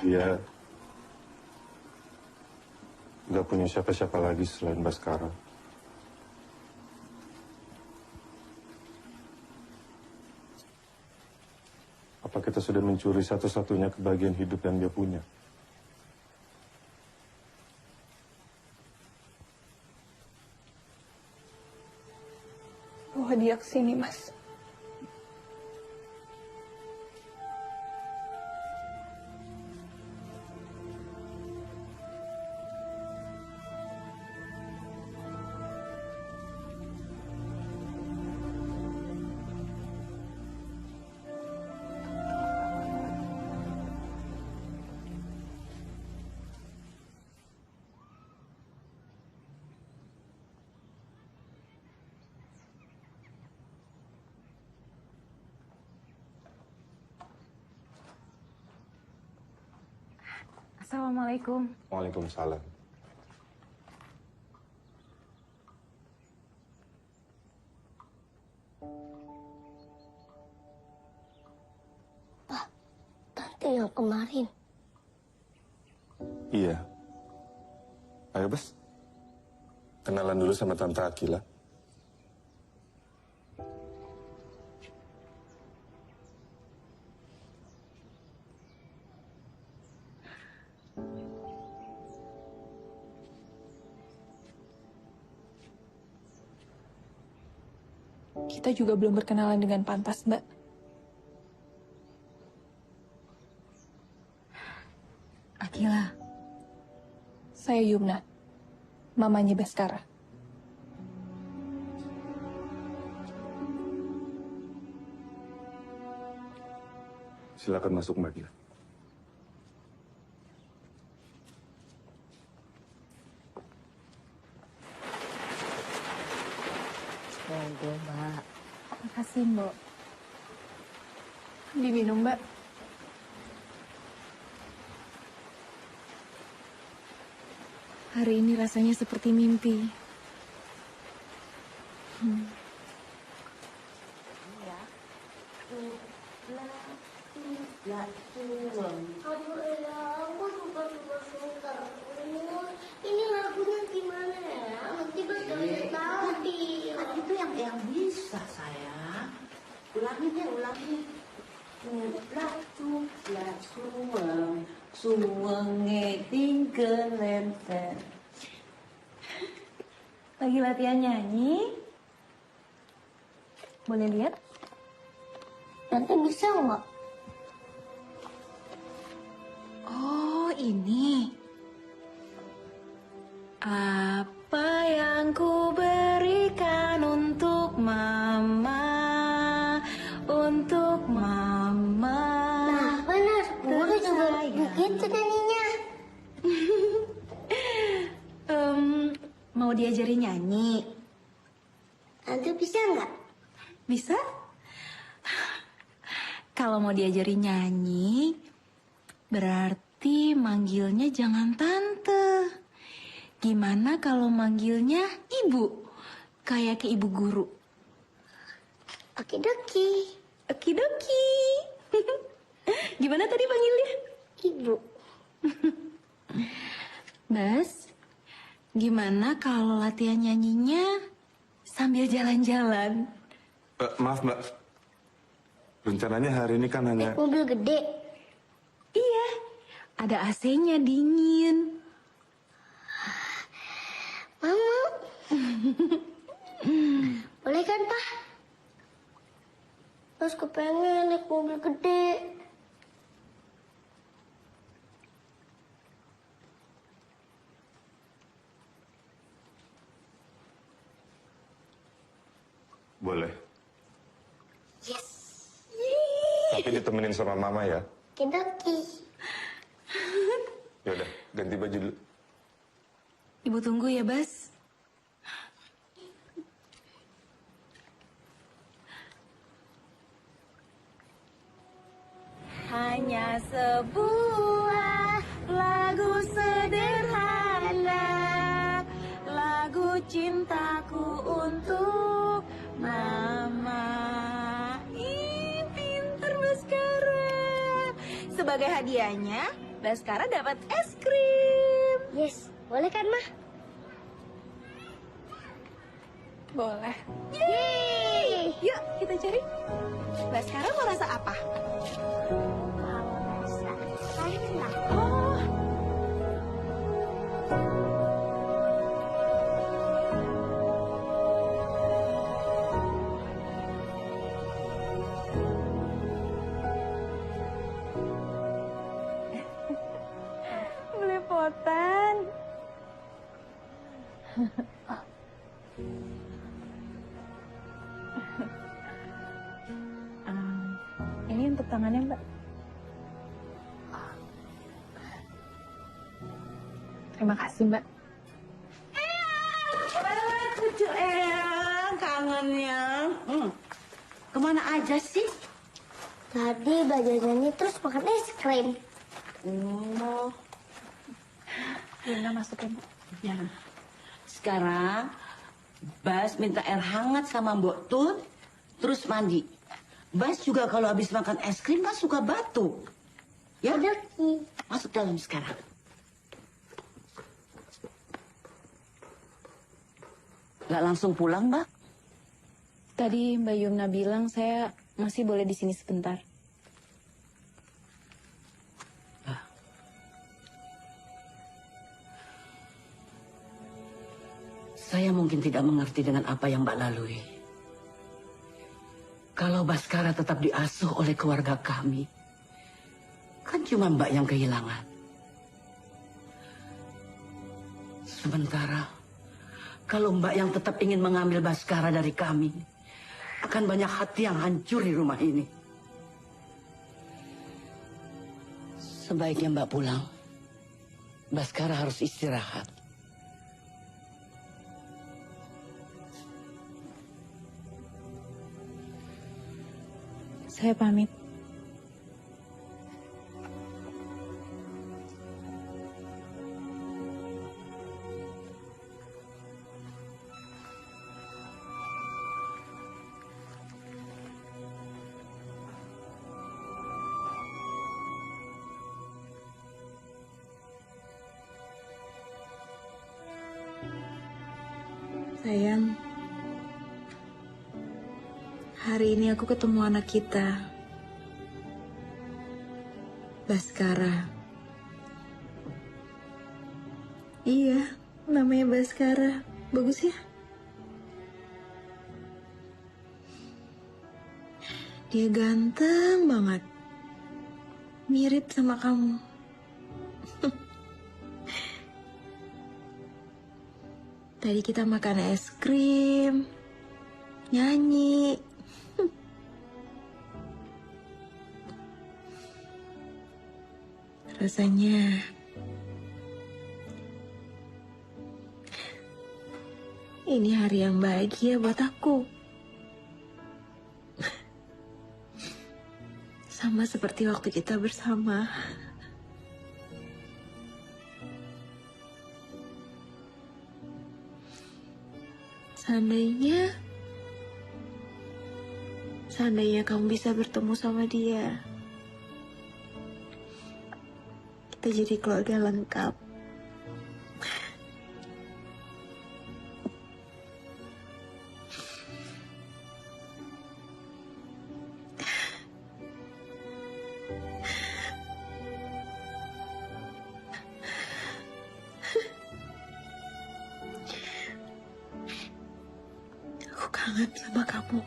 Dia nggak punya siapa-siapa lagi selain Baskara. Apa kita sudah mencuri satu-satunya kebahagiaan hidup yang dia punya? Bawa dia ke sini, Mas. Assalamualaikum. Waalaikumsalam. Tante yang kemarin. Iya. Ayo, Bas. Kenalan dulu sama Tante Akila. Kita juga belum berkenalan dengan pantas, Mbak. Akila, Saya Yumna, mamanya Baskara. Silakan masuk, Mbak Gila. Monggo, Mbak. Makasih, Mbak. Diminum, Mbak. Hari ini rasanya seperti mimpi. Aduh, aku suka terus. Ini lagunya gimana ya? Nanti Bas gak bisa tahu, Itu yang bisa, sayang. Ulangin ya, ulangin. Suwenge tinggal lempel. Lagi latihan nyanyi. Boleh lihat? Nanti bisa nggak? Oh, ini. Apa yang ku berikan untuk mama, untuk mama. Nah, benar. Guru juga begitu nyanyinya. Mau diajarin nyanyi? Nanti bisa nggak? Bisa? Kalau mau diajarin nyanyi, berarti manggilnya jangan tante. Gimana kalau manggilnya ibu? Kayak ke ibu guru. Okidoki. Okidoki. Gimana tadi panggilnya? Ibu. Bas, gimana kalau latihan nyanyinya sambil jalan-jalan? Maaf, Mbak. Rencananya hari ini kan hanya... Mobil gede. Iya, ada AC-nya dingin. Mama. Boleh kan, Pak? Terus kepengen naik mobil gede. Boleh. Yes. Tapi ditemenin sama Mama ya. Okidoki. Yaudah, ganti baju dulu. Ibu tunggu ya, Bas. Hanya sebuah lagu sederhana, lagu cintaku untuk mama. Ih, pinter Baskara. Sebagai hadiahnya, Baskara dapat es krim. Yes, boleh kan, Ma? Boleh. Yeay! Yuk, kita cari. Baskara mau rasa apa? Oh. Belepotan. Ini untuk tangannya, Mbak. Terima kasih, Mbak. Cucu Eyang, kangennya. Kemana aja sih? Tadi belajar nyanyi terus makan es krim. Oh. Lina masukin. Ya. Sekarang, Bas minta air hangat sama Mbok Tut, terus mandi. Bas juga kalau habis makan es krim kan suka batuk. Ya? Masuk dalam sekarang. Gak langsung pulang, Mbak? Tadi Mbak Yumna bilang saya masih boleh di sini sebentar. Saya mungkin tidak mengerti dengan apa yang Mbak lalui. Kalau Baskara tetap diasuh oleh keluarga kami, kan cuma Mbak yang kehilangan. Sementara, kalau Mbak yang tetap ingin mengambil Baskara dari kami, akan banyak hati yang hancur di rumah ini. Sebaiknya Mbak pulang. Baskara harus istirahat. Saya pamit. Sayang, hari ini aku ketemu anak kita, Baskara. Iya, namanya Baskara. Bagus ya? Dia ganteng banget. Mirip sama kamu. Tadi kita makan es krim, nyanyi. Rasanya ini hari yang bahagia buat aku. Sama seperti waktu kita bersama. Seandainya kamu bisa bertemu sama dia, kita jadi keluarga lengkap. Aku kangen sama kamu.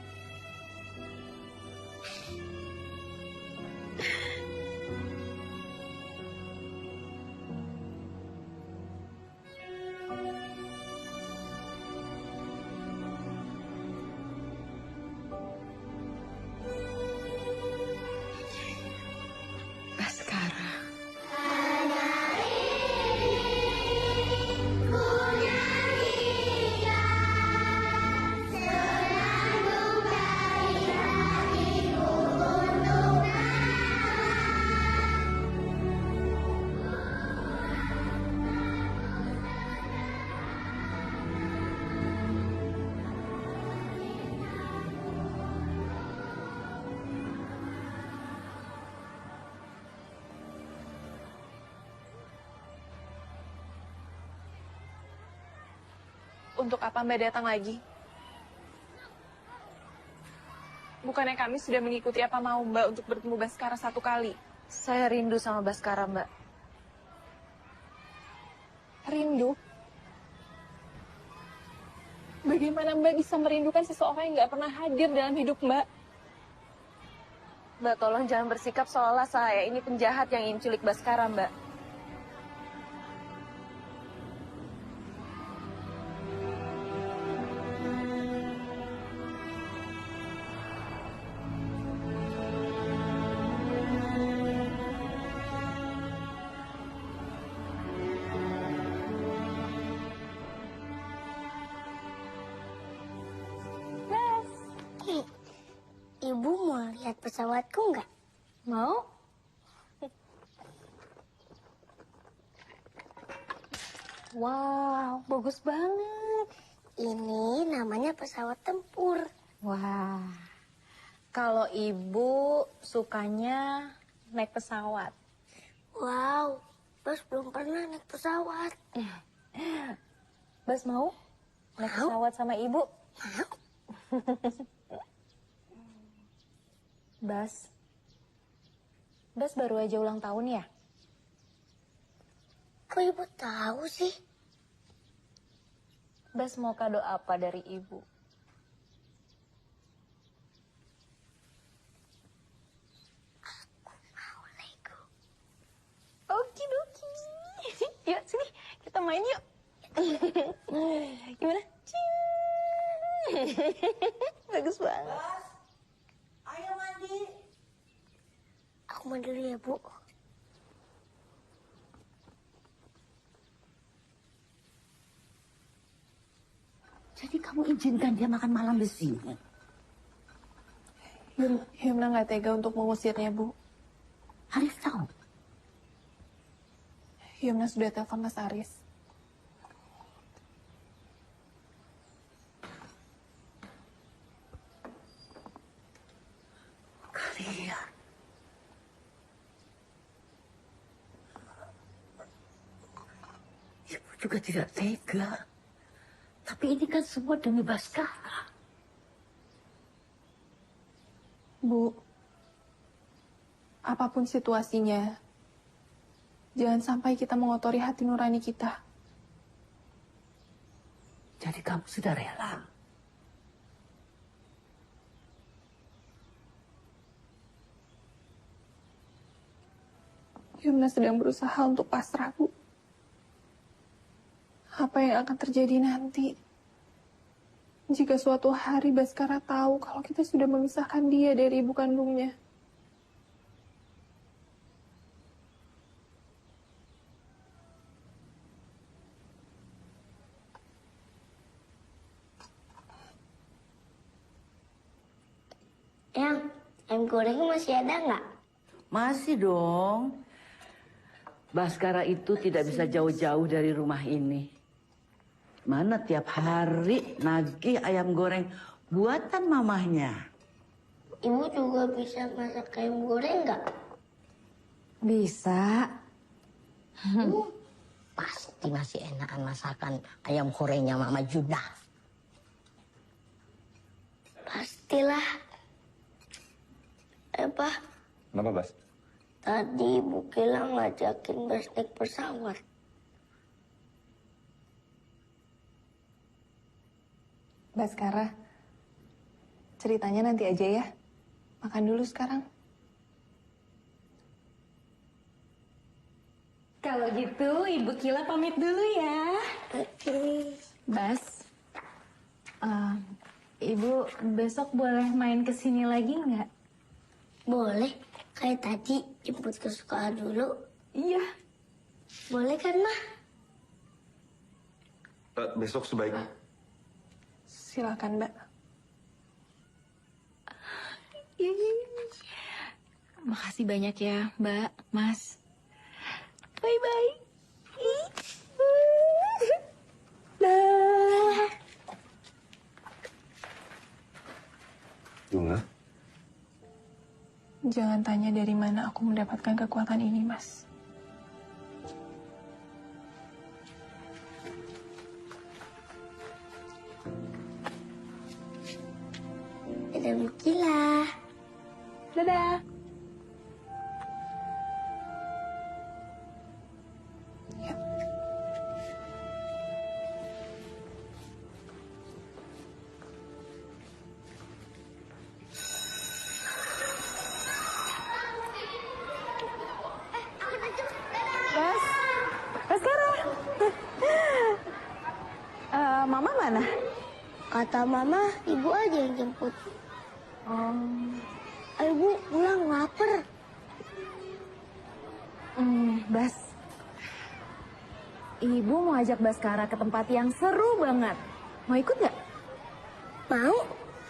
Baskara. Untuk apa Mbak datang lagi? Bukannya kami sudah mengikuti apa mau Mbak untuk bertemu Baskara satu kali? Saya rindu sama Baskara, Mbak. Rindu? Bagaimana Mbak bisa merindukan seseorang yang nggak pernah hadir dalam hidup Mbak? Mbak, tolong jangan bersikap seolah saya ini penjahat yang ingin culik Baskara, Mbak. Ibu mau lihat pesawatku nggak? Mau? Wow, bagus banget. Ini namanya pesawat tempur. Wah, kalau ibu sukanya naik pesawat. Wow, Bas belum pernah naik pesawat. Bas mau naik pesawat sama ibu? Bas baru aja ulang tahun ya? Kok ibu tahu sih? Bas mau kado apa dari ibu? Aku mau Lego. Okidoki. Yuk sini kita main yuk. banget. Ayo mandi. Aku mandi dulu ya, Bu. Jadi kamu izinkan dia makan malam di sini? Hyumna nggak tega untuk mengusirnya, Bu. Haris tahu. Hyumna sudah telepon Mas Aris. Kalian. Ibu juga tidak tega. Tapi ini kan semua demi Baskara. Bu, apapun situasinya, jangan sampai kita mengotori hati nurani kita. Jadi kamu sudah rela? Hyumna sedang berusaha untuk pasrah, Bu. Apa yang akan terjadi nanti? Jika suatu hari Baskara tahu kalau kita sudah memisahkan dia dari ibu kandungnya. Yang, ayam gorengnya masih ada nggak? Masih dong. Baskara itu tidak bisa jauh-jauh dari rumah ini. Mana tiap hari nagih ayam goreng buatan mamahnya. Ibu juga bisa masak ayam goreng nggak? Bisa. Pasti masih enakan masakan ayam gorengnya Mama Juna. Pastilah. Pak, Kenapa, Bas? tadi Ibu Gilang ngajakin Bas naik pesawat. Baskara, ceritanya nanti aja ya. Makan dulu sekarang. Kalau gitu, Ibu Kila pamit dulu ya. Oke. Bas, Ibu besok boleh main ke sini lagi nggak? Boleh, kayak tadi jemput ke sekolah dulu. Iya. Boleh kan, Mah? Besok sebaiknya. Silakan, Mbak. Makasih banyak ya, Mbak, Mas. Bye-bye. Bunga? Jangan tanya dari mana aku mendapatkan kekuatan ini, Mas. Dadah, Bu Kila. Dadah. Baskara. Mama mana? Kata Mama, Ibu aja yang jemput. Ayo, Bu, pulang, lapar. Bas. Ibu mau ajak Baskara ke tempat yang seru banget. Mau ikut nggak? Mau.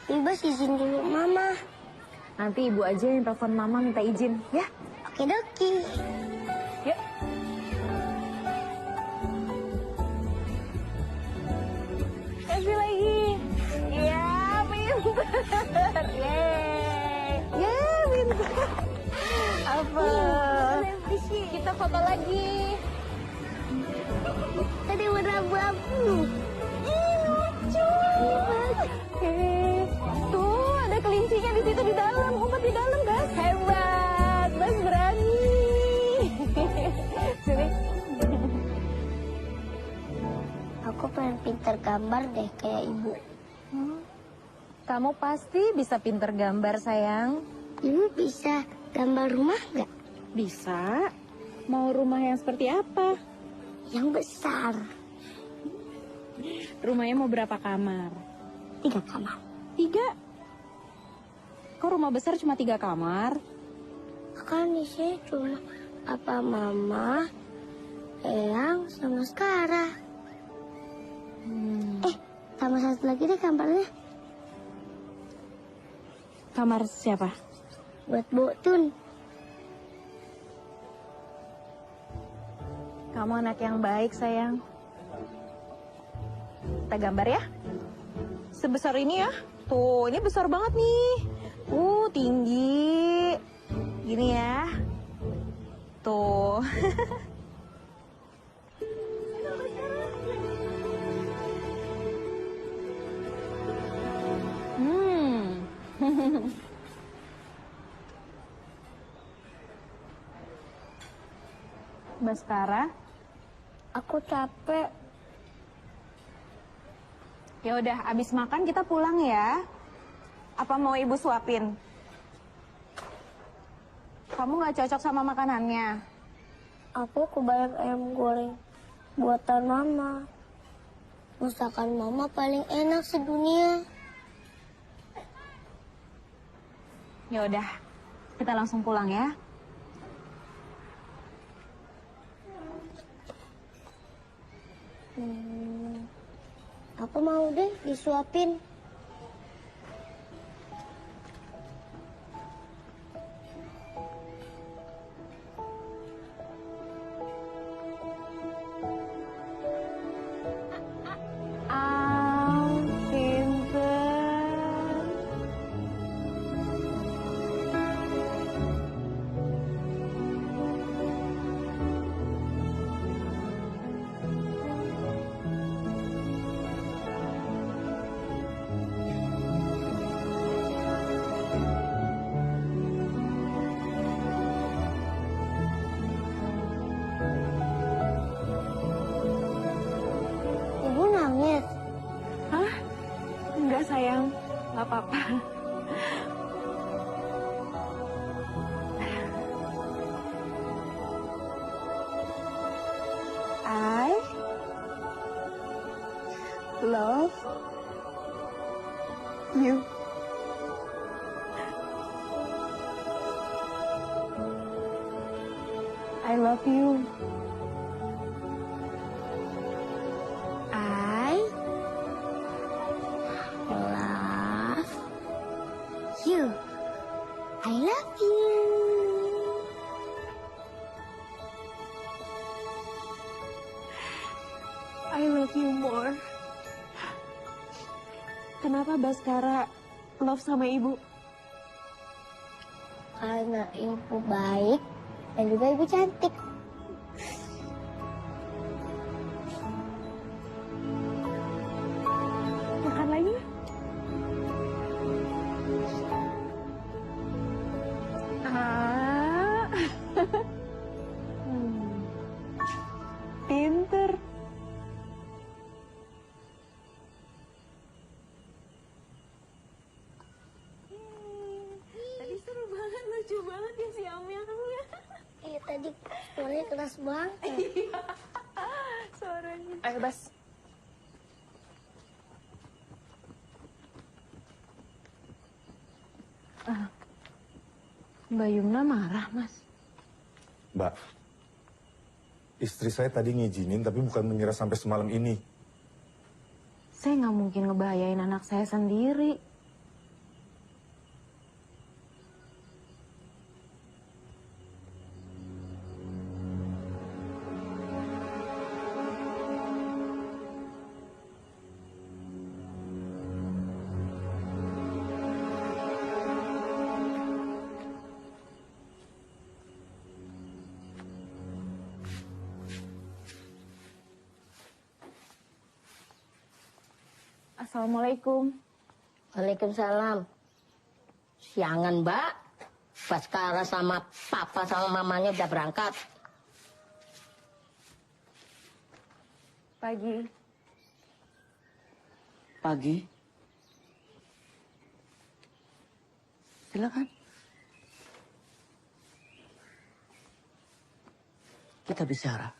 Ini Bas izin dulu Mama. Nanti Ibu aja yang telepon Mama minta izin, ya? Oke-doki. Yuk. Kasih lagi. Ya, pintar. Yeay. Yeay, pintar. Apa? Kita foto lagi. Ada warna abu-abu. Lucu. Tuh, ada kelincinya di situ di dalam. Umpet di dalam, Bas. Hebat. Bas berani. Sini. Aku pengen pintar gambar deh kayak Ibu. Kamu pasti bisa pinter gambar, sayang. Ibu bisa gambar rumah nggak? Bisa. Mau rumah yang seperti apa? Yang besar. Rumahnya mau berapa kamar? 3 kamar. 3? Kok rumah besar cuma 3 kamar? Kan di sini cuma papa, mama, Eyang, sama Skara. Tambah satu lagi deh kamarnya. Kamar siapa? Buat Bu Tun. Kamu anak yang baik, sayang. Kita gambar ya. Sebesar ini ya. Tuh, ini besar banget nih. Tinggi. Gini ya. Tuh. Baskara, aku capek. Ya udah, abis makan kita pulang ya. Apa mau ibu suapin? Kamu nggak cocok sama makanannya? Aku kebayang ayam goreng buatan mama. Masakan mama paling enak sedunia. Ya udah, kita langsung pulang ya. Aku mau deh disuapin. Ibu nangis. Hah? Enggak, sayang. Nggak apa-apa. I love you. I love you. I love you. I love you. I love you more. Kenapa Baskara love sama ibu? Karena ibu baik dan juga ibu cantik. Makan lagi. Pinter. Tadi seru banget, lucu banget ya si Amyangnya. Iya tadi suaranya keras banget. Suaranya. Ayo Bas. Mbak Yumna marah, Mas. Mbak, istri saya tadi ngizinin tapi bukan menyerah sampai semalam ini. Saya nggak mungkin ngebahayain anak saya sendiri. Assalamualaikum. Waalaikumsalam. Siangan, Mbak. Baskara sama papa sama mamanya udah berangkat. Pagi. Pagi. Silakan. Kita bicara.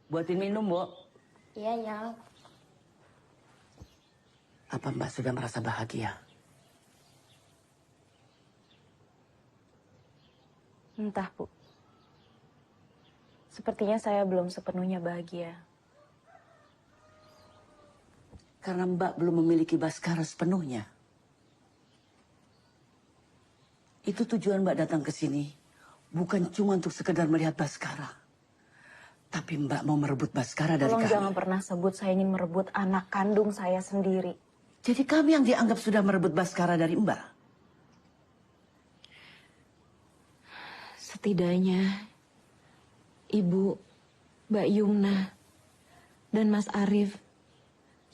Buatin minum, Bu. Iya, Yang. Apa Mbak sudah merasa bahagia? Entah, Bu. Sepertinya saya belum sepenuhnya bahagia. Karena Mbak belum memiliki Baskara sepenuhnya. Itu tujuan Mbak datang ke sini. Bukan cuma untuk sekedar melihat Baskara. Tapi Mbak mau merebut Baskara dari Tolong kami. jangan pernah sebut saya ingin merebut anak kandung saya sendiri. Jadi kami yang dianggap sudah merebut Baskara dari Mbak. Setidaknya Ibu, Mbak Yumna, dan Mas Arif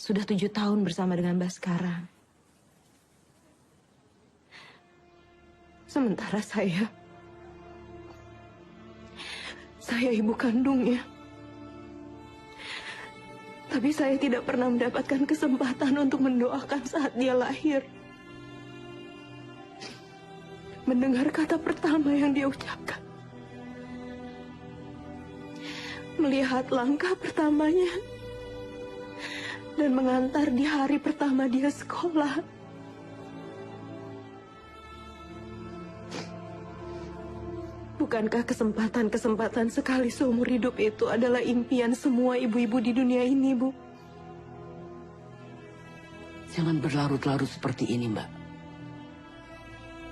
sudah 7 tahun bersama dengan Baskara. Sementara saya ibu kandungnya. Tapi saya tidak pernah mendapatkan kesempatan untuk mendoakan saat dia lahir. Mendengar kata pertama yang dia ucapkan. Melihat langkah pertamanya. Dan mengantar di hari pertama dia sekolah. Bukankah kesempatan-kesempatan sekali seumur hidup itu adalah impian semua ibu-ibu di dunia ini, Bu? Jangan berlarut-larut seperti ini, Mbak.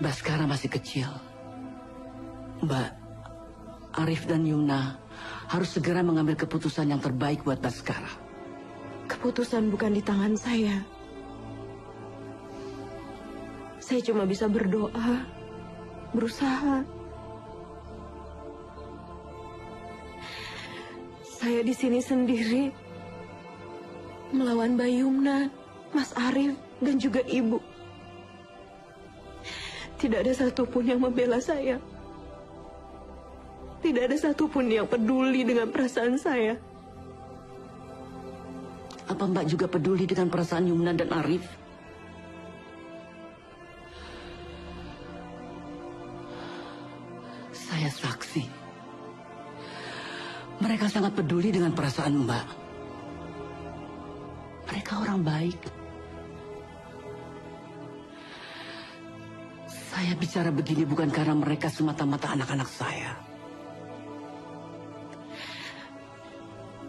Baskara masih kecil. Mbak, Arif dan Yumna harus segera mengambil keputusan yang terbaik buat Baskara. Keputusan bukan di tangan saya. Saya cuma bisa berdoa, berusaha. Saya di sini sendiri, melawan Mbak Yumna, Mas Arif, dan juga Ibu. Tidak ada satupun yang membela saya. Tidak ada satupun yang peduli dengan perasaan saya. Apa Mbak juga peduli dengan perasaan Yumna dan Arif? Saya saksi. Mereka sangat peduli dengan perasaan Mbak. Mereka orang baik. Saya bicara begini bukan karena mereka semata-mata anak-anak saya.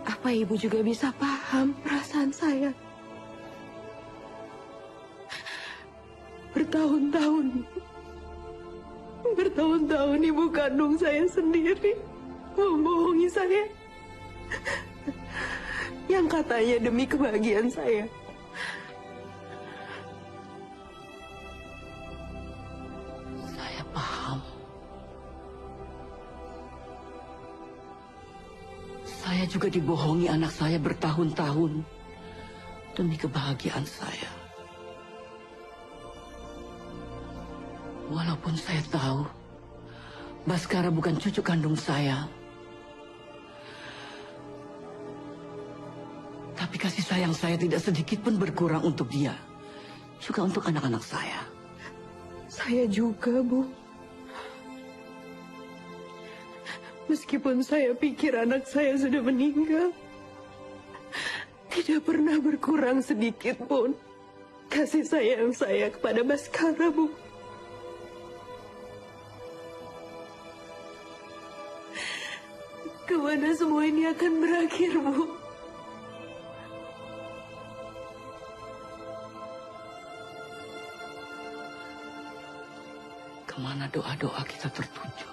Apa Ibu juga bisa paham perasaan saya? Bertahun-tahun ibu kandung saya sendiri membohongi saya. Yang katanya demi kebahagiaan saya. Saya paham. Saya juga dibohongi anak saya bertahun-tahun demi kebahagiaan saya. Walaupun saya tahu Baskara bukan cucu kandung saya, tapi kasih sayang saya tidak sedikit pun berkurang untuk dia, juga untuk anak-anak saya. Saya juga, Bu. Meskipun saya pikir anak saya sudah meninggal, tidak pernah berkurang sedikit pun kasih sayang saya kepada Baskara, Bu. Kemana semua ini akan berakhir, Bu? Kemana doa-doa kita tertuju?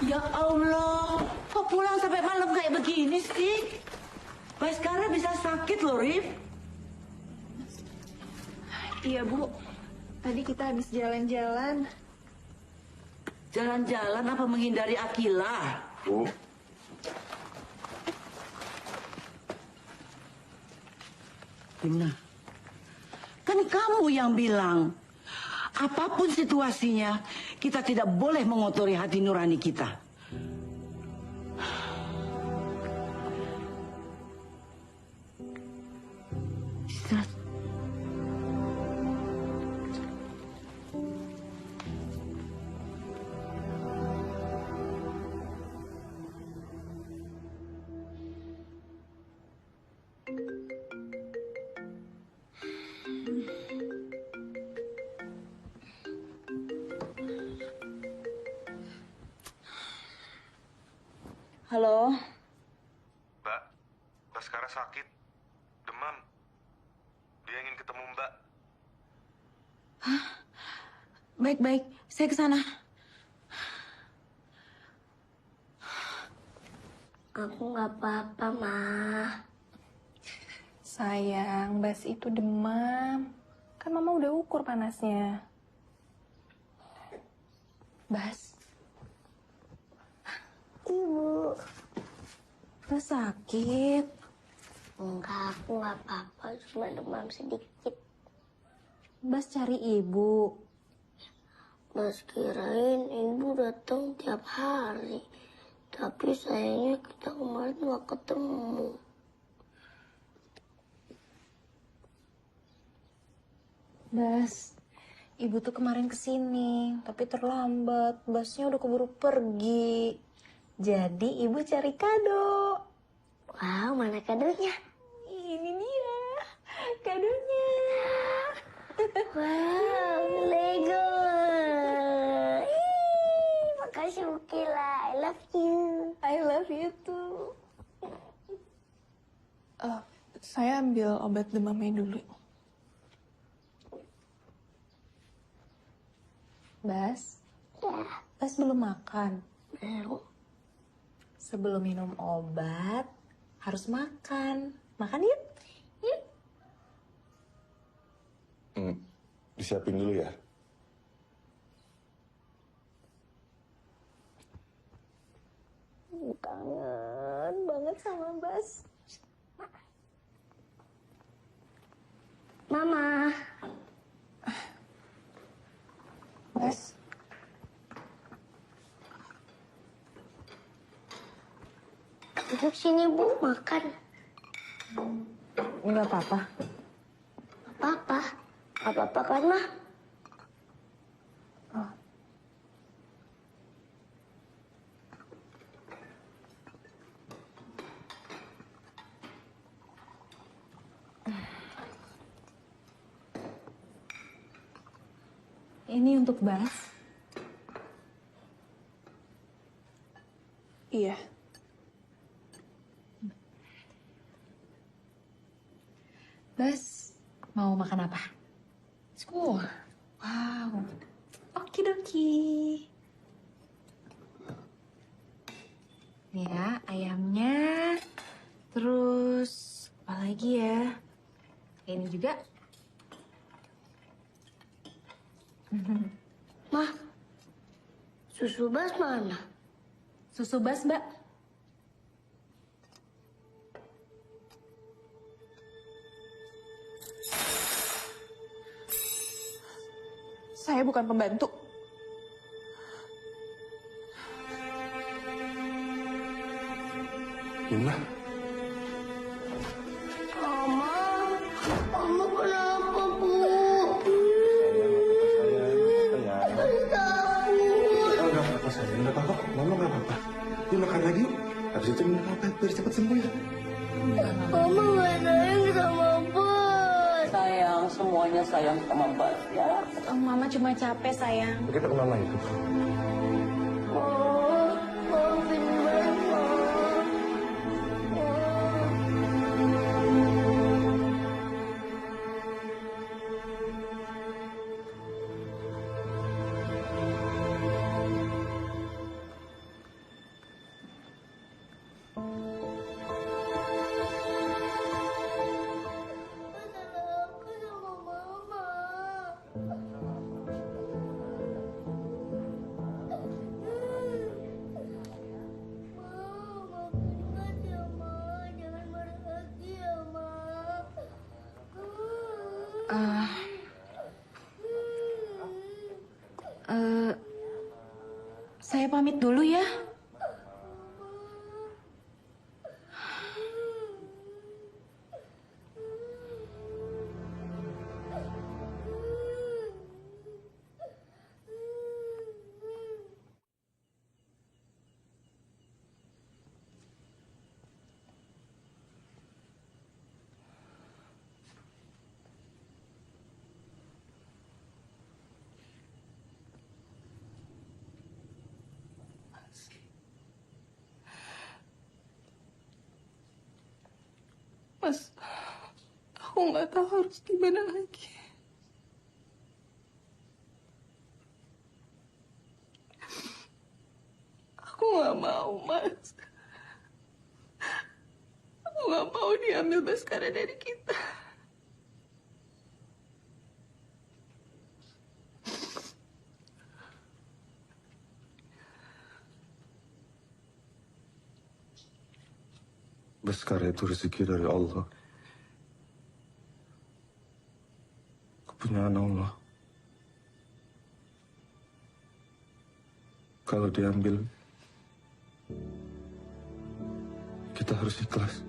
Ya Allah, kok pulang sampai malam kayak begini sih? Baskara bisa sakit loh, Rif. Iya, Bu. Tadi kita habis jalan-jalan. Jalan-jalan apa menghindari Akila? Bu. Yumna, kan kamu yang bilang, apapun situasinya, kita tidak boleh mengotori hati nurani kita. Istirahat. Halo. Mbak, Baskara sakit. Demam. Dia ingin ketemu Mbak. Baik-baik, saya ke sana. Aku nggak apa-apa, Ma. Sayang, Bas itu demam. Kan Mama udah ukur panasnya. Bas. Ibu. Bas sakit. Enggak, aku nggak apa-apa. Cuma demam sedikit. Bas cari ibu. Bas kirain ibu datang tiap hari. Tapi sayangnya kita kemarin nggak ketemu. Bas, ibu tuh kemarin kesini, tapi terlambat. Basnya udah keburu pergi. Jadi ibu cari kado. Wow, mana kadonya? Ini dia, kadonya. Wow, Lego. Ih, makasih Ukila, I love you. I love you too. Saya ambil obat demamnya dulu. Bas, Ya, Bas belum makan. belum. Sebelum minum obat, harus makan. Makan yuk. Yuk. Disiapin dulu ya. Kangen banget sama Bas. Mama. Bas. Duduk sini, Bu. Makan. Enggak apa-apa. Apa-apa? Apa-apa kan, Ma? Ini untuk Bas. Iya. Bas, mau makan apa? Wow. Okidoki. Nih ya, ayamnya. Terus, apa lagi ya? Ini juga. Ma, susu Bas mana? Susu Bas, Mbak. Saya bukan pembantu. Luna, Mama kenapa, Bu? nggak apa-apa sayang, nggak apa-apa. Mama nggak apa-apa. Yuk makan lagi yuk. Habis itu minum obat biar cepat sembuh ya. Mama nggak sayang sama Bas. Sayang, semuanya sayang sama Bas ya. Mama cuma capek, sayang. Kita ke mama itu. Maafin Bas, Ma. Saya pamit dulu ya. Mas, aku nggak tahu harus gimana lagi. Aku nggak mau, Mas. Aku nggak mau diambil Baskara dari kita. Baskara itu rezeki dari Allah. Kepunyaan Allah. Kalau diambil, kita harus ikhlas.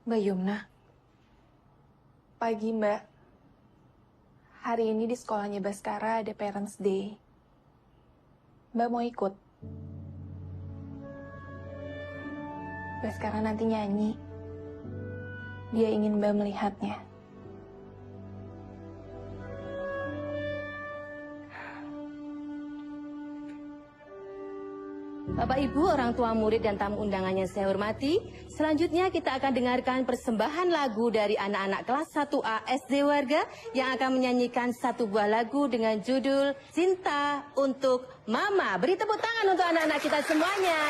Mbak Yumna. Pagi, Mbak. Hari ini di sekolahnya Baskara ada Parents Day. Mbak mau ikut? Baskara nanti nyanyi. Dia ingin Mbak melihatnya. Bapak Ibu, orang tua murid dan tamu undangannya saya hormati. Selanjutnya kita akan dengarkan persembahan lagu dari anak-anak kelas 1A SD Warga yang akan menyanyikan satu buah lagu dengan judul Cinta untuk Mama. Beri tepuk tangan untuk anak-anak kita semuanya.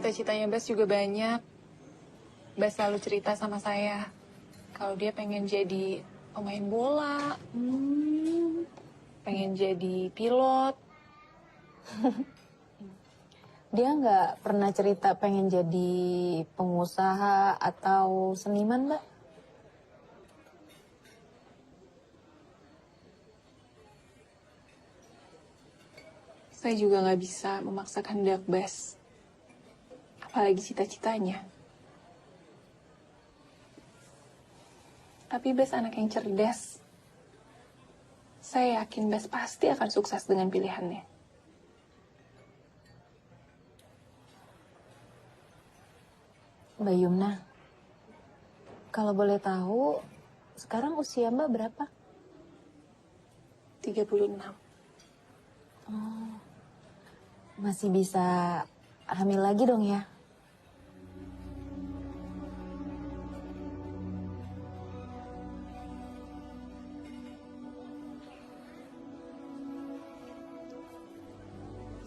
cita-citanya Bas juga banyak. Bas selalu cerita sama saya kalau dia pengen jadi pemain bola, pengen jadi pilot. Dia nggak pernah cerita pengen jadi pengusaha atau seniman, Mbak? Saya juga nggak bisa memaksa kehendak Bas. Apalagi cita-citanya. Tapi Bas anak yang cerdas. Saya yakin Bas pasti akan sukses dengan pilihannya. Mbak Yumna, kalau boleh tahu, sekarang usia Mbak berapa? 36. Oh, masih bisa hamil lagi dong ya?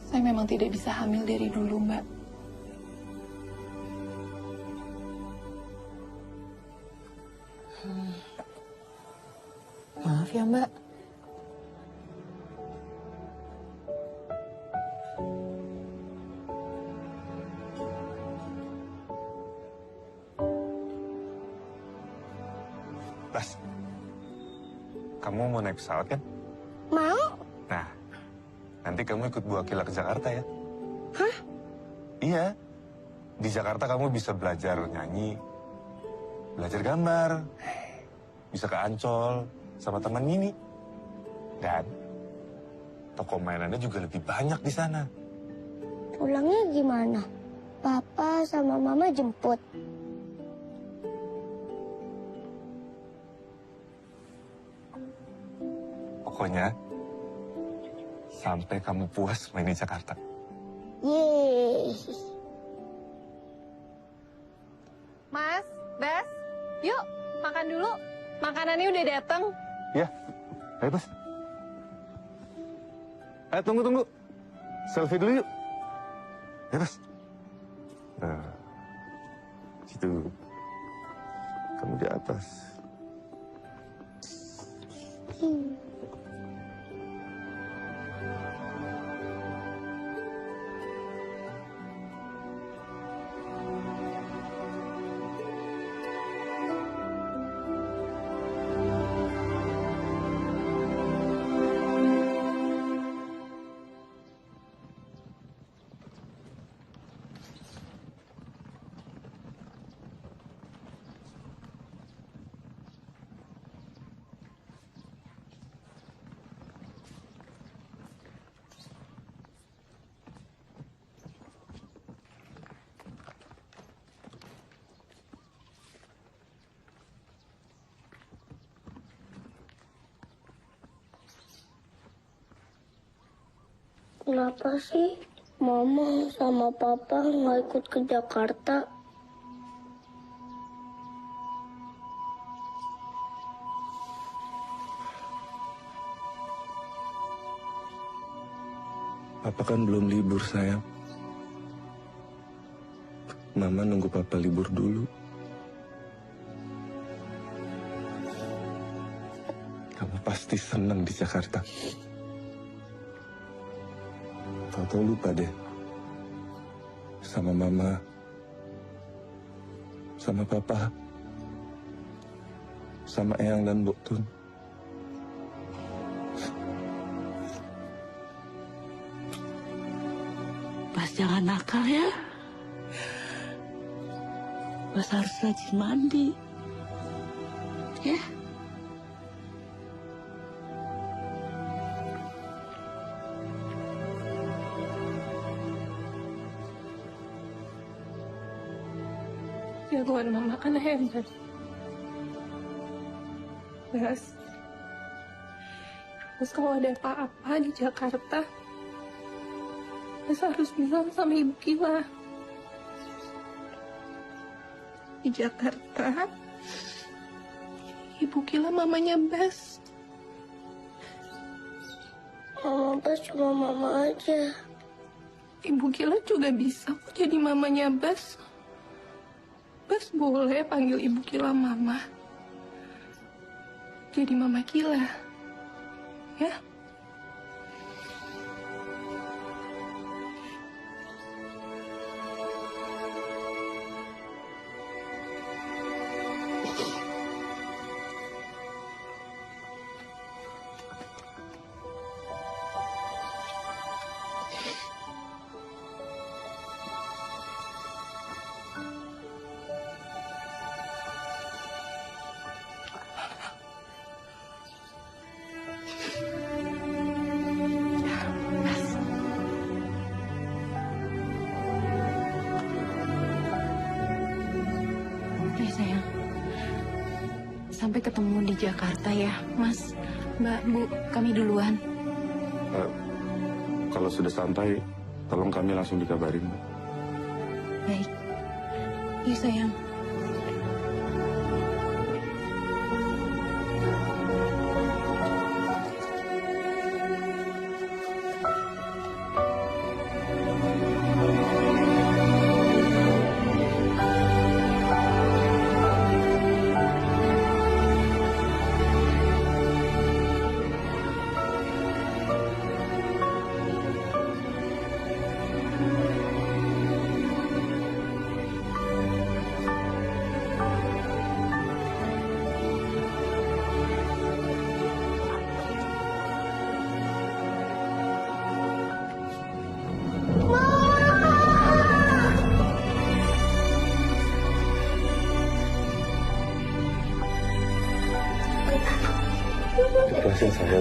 Saya memang tidak bisa hamil dari dulu, Mbak. Maaf ya, Mbak. Bas, kamu mau naik pesawat kan? Mau? Nah, nanti kamu ikut Bu Akila ke Jakarta ya? Hah? Iya. Di Jakarta kamu bisa belajar nyanyi, belajar gambar, bisa ke Ancol sama teman Mini. Dan toko mainannya juga lebih banyak di sana. Pulangnya gimana? Papa sama Mama jemput. Pokoknya, sampai kamu puas main di Jakarta. Yeay. Mas, Bas, yuk makan dulu. Makanannya udah datang. Ya, ayo Bas. Ayo tunggu. Selfie dulu yuk. Ayo Bas. Nah, situ. Kamu di atas. Kenapa sih Mama sama Papa nggak ikut ke Jakarta? Papa kan belum libur, sayang. Mama nunggu Papa libur dulu. Kamu pasti senang di Jakarta. Tahu-tahu lupa deh. Sama Mama. Sama Papa. Sama Eyang dan Mbok Tun. Bas jangan nakal ya. Bas harus rajin mandi. Ya. Jagoan Mama kan hebat. Bas. Terus kalau ada apa-apa di Jakarta, Bas harus bilang sama Ibu Kila. Di Jakarta, Ibu Kila mamanya Bas. Mama Bas cuma Mama aja. Ibu Kila juga bisa kok jadi mamanya Bas. Bas boleh panggil Ibu Kila Mama. Jadi Mama Kila. Ya? Sayang, sampai ketemu di Jakarta ya, Mas, Mbak, Bu, kami duluan. Kalau sudah sampai, tolong kami langsung dikabarin. Baik. Iya sayang. Ikhlasin saya.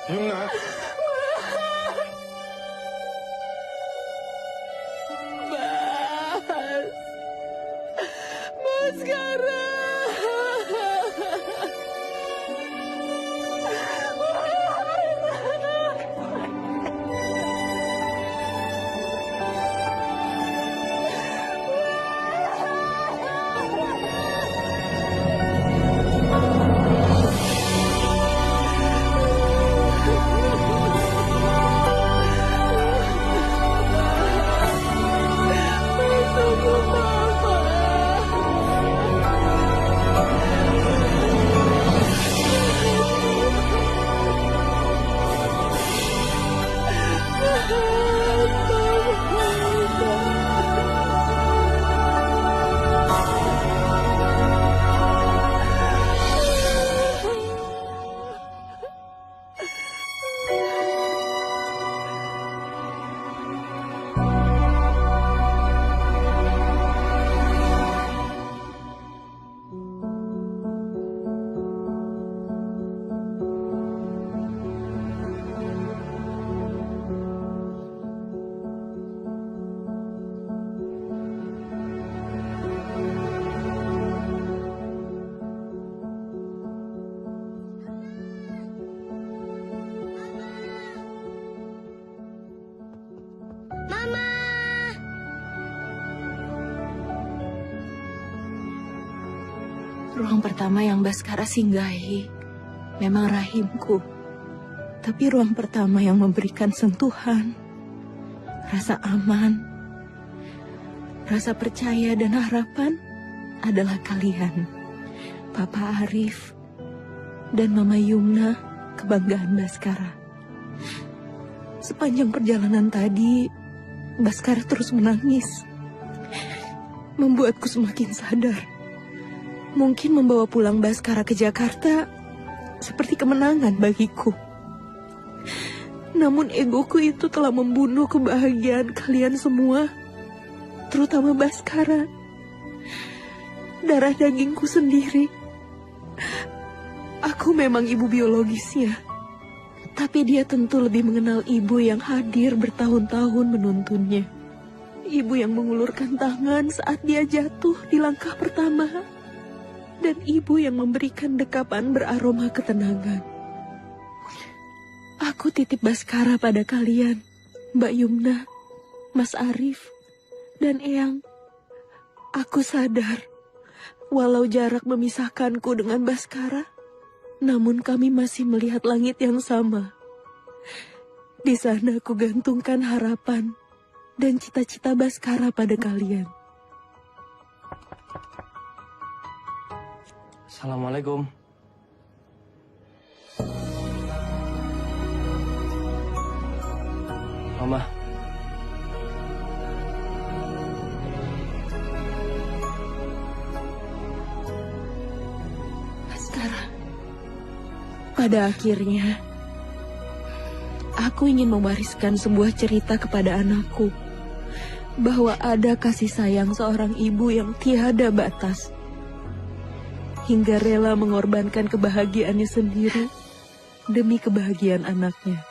Yumna. Mas Kara. Ruang pertama yang Baskara singgahi memang rahimku. Tapi ruang pertama yang memberikan sentuhan, rasa aman, rasa percaya dan harapan adalah kalian. Papa Arif dan Mama Yumna, kebanggaan Baskara. Sepanjang perjalanan tadi, Baskara terus menangis. Membuatku semakin sadar Mungkin membawa pulang Baskara ke Jakarta seperti kemenangan bagiku. Namun egoku itu telah membunuh kebahagiaan kalian semua, terutama Baskara, darah dagingku sendiri. Aku memang ibu biologisnya, tapi dia tentu lebih mengenal ibu yang hadir bertahun-tahun menuntunnya. Ibu yang mengulurkan tangan saat dia jatuh di langkah pertama, dan ibu yang memberikan dekapan beraroma ketenangan. Aku titip Baskara pada kalian, Mbak Yumna, Mas Arif, dan Eyang. Aku sadar, walau jarak memisahkanku dengan Baskara, namun kami masih melihat langit yang sama. Di sana aku gantungkan harapan dan cita-cita Baskara pada kalian. Assalamualaikum. Mama. Baskara, pada akhirnya, aku ingin mewariskan sebuah cerita kepada anakku, bahwa ada kasih sayang seorang ibu yang tiada batas, hingga rela mengorbankan kebahagiaannya sendiri demi kebahagiaan anaknya.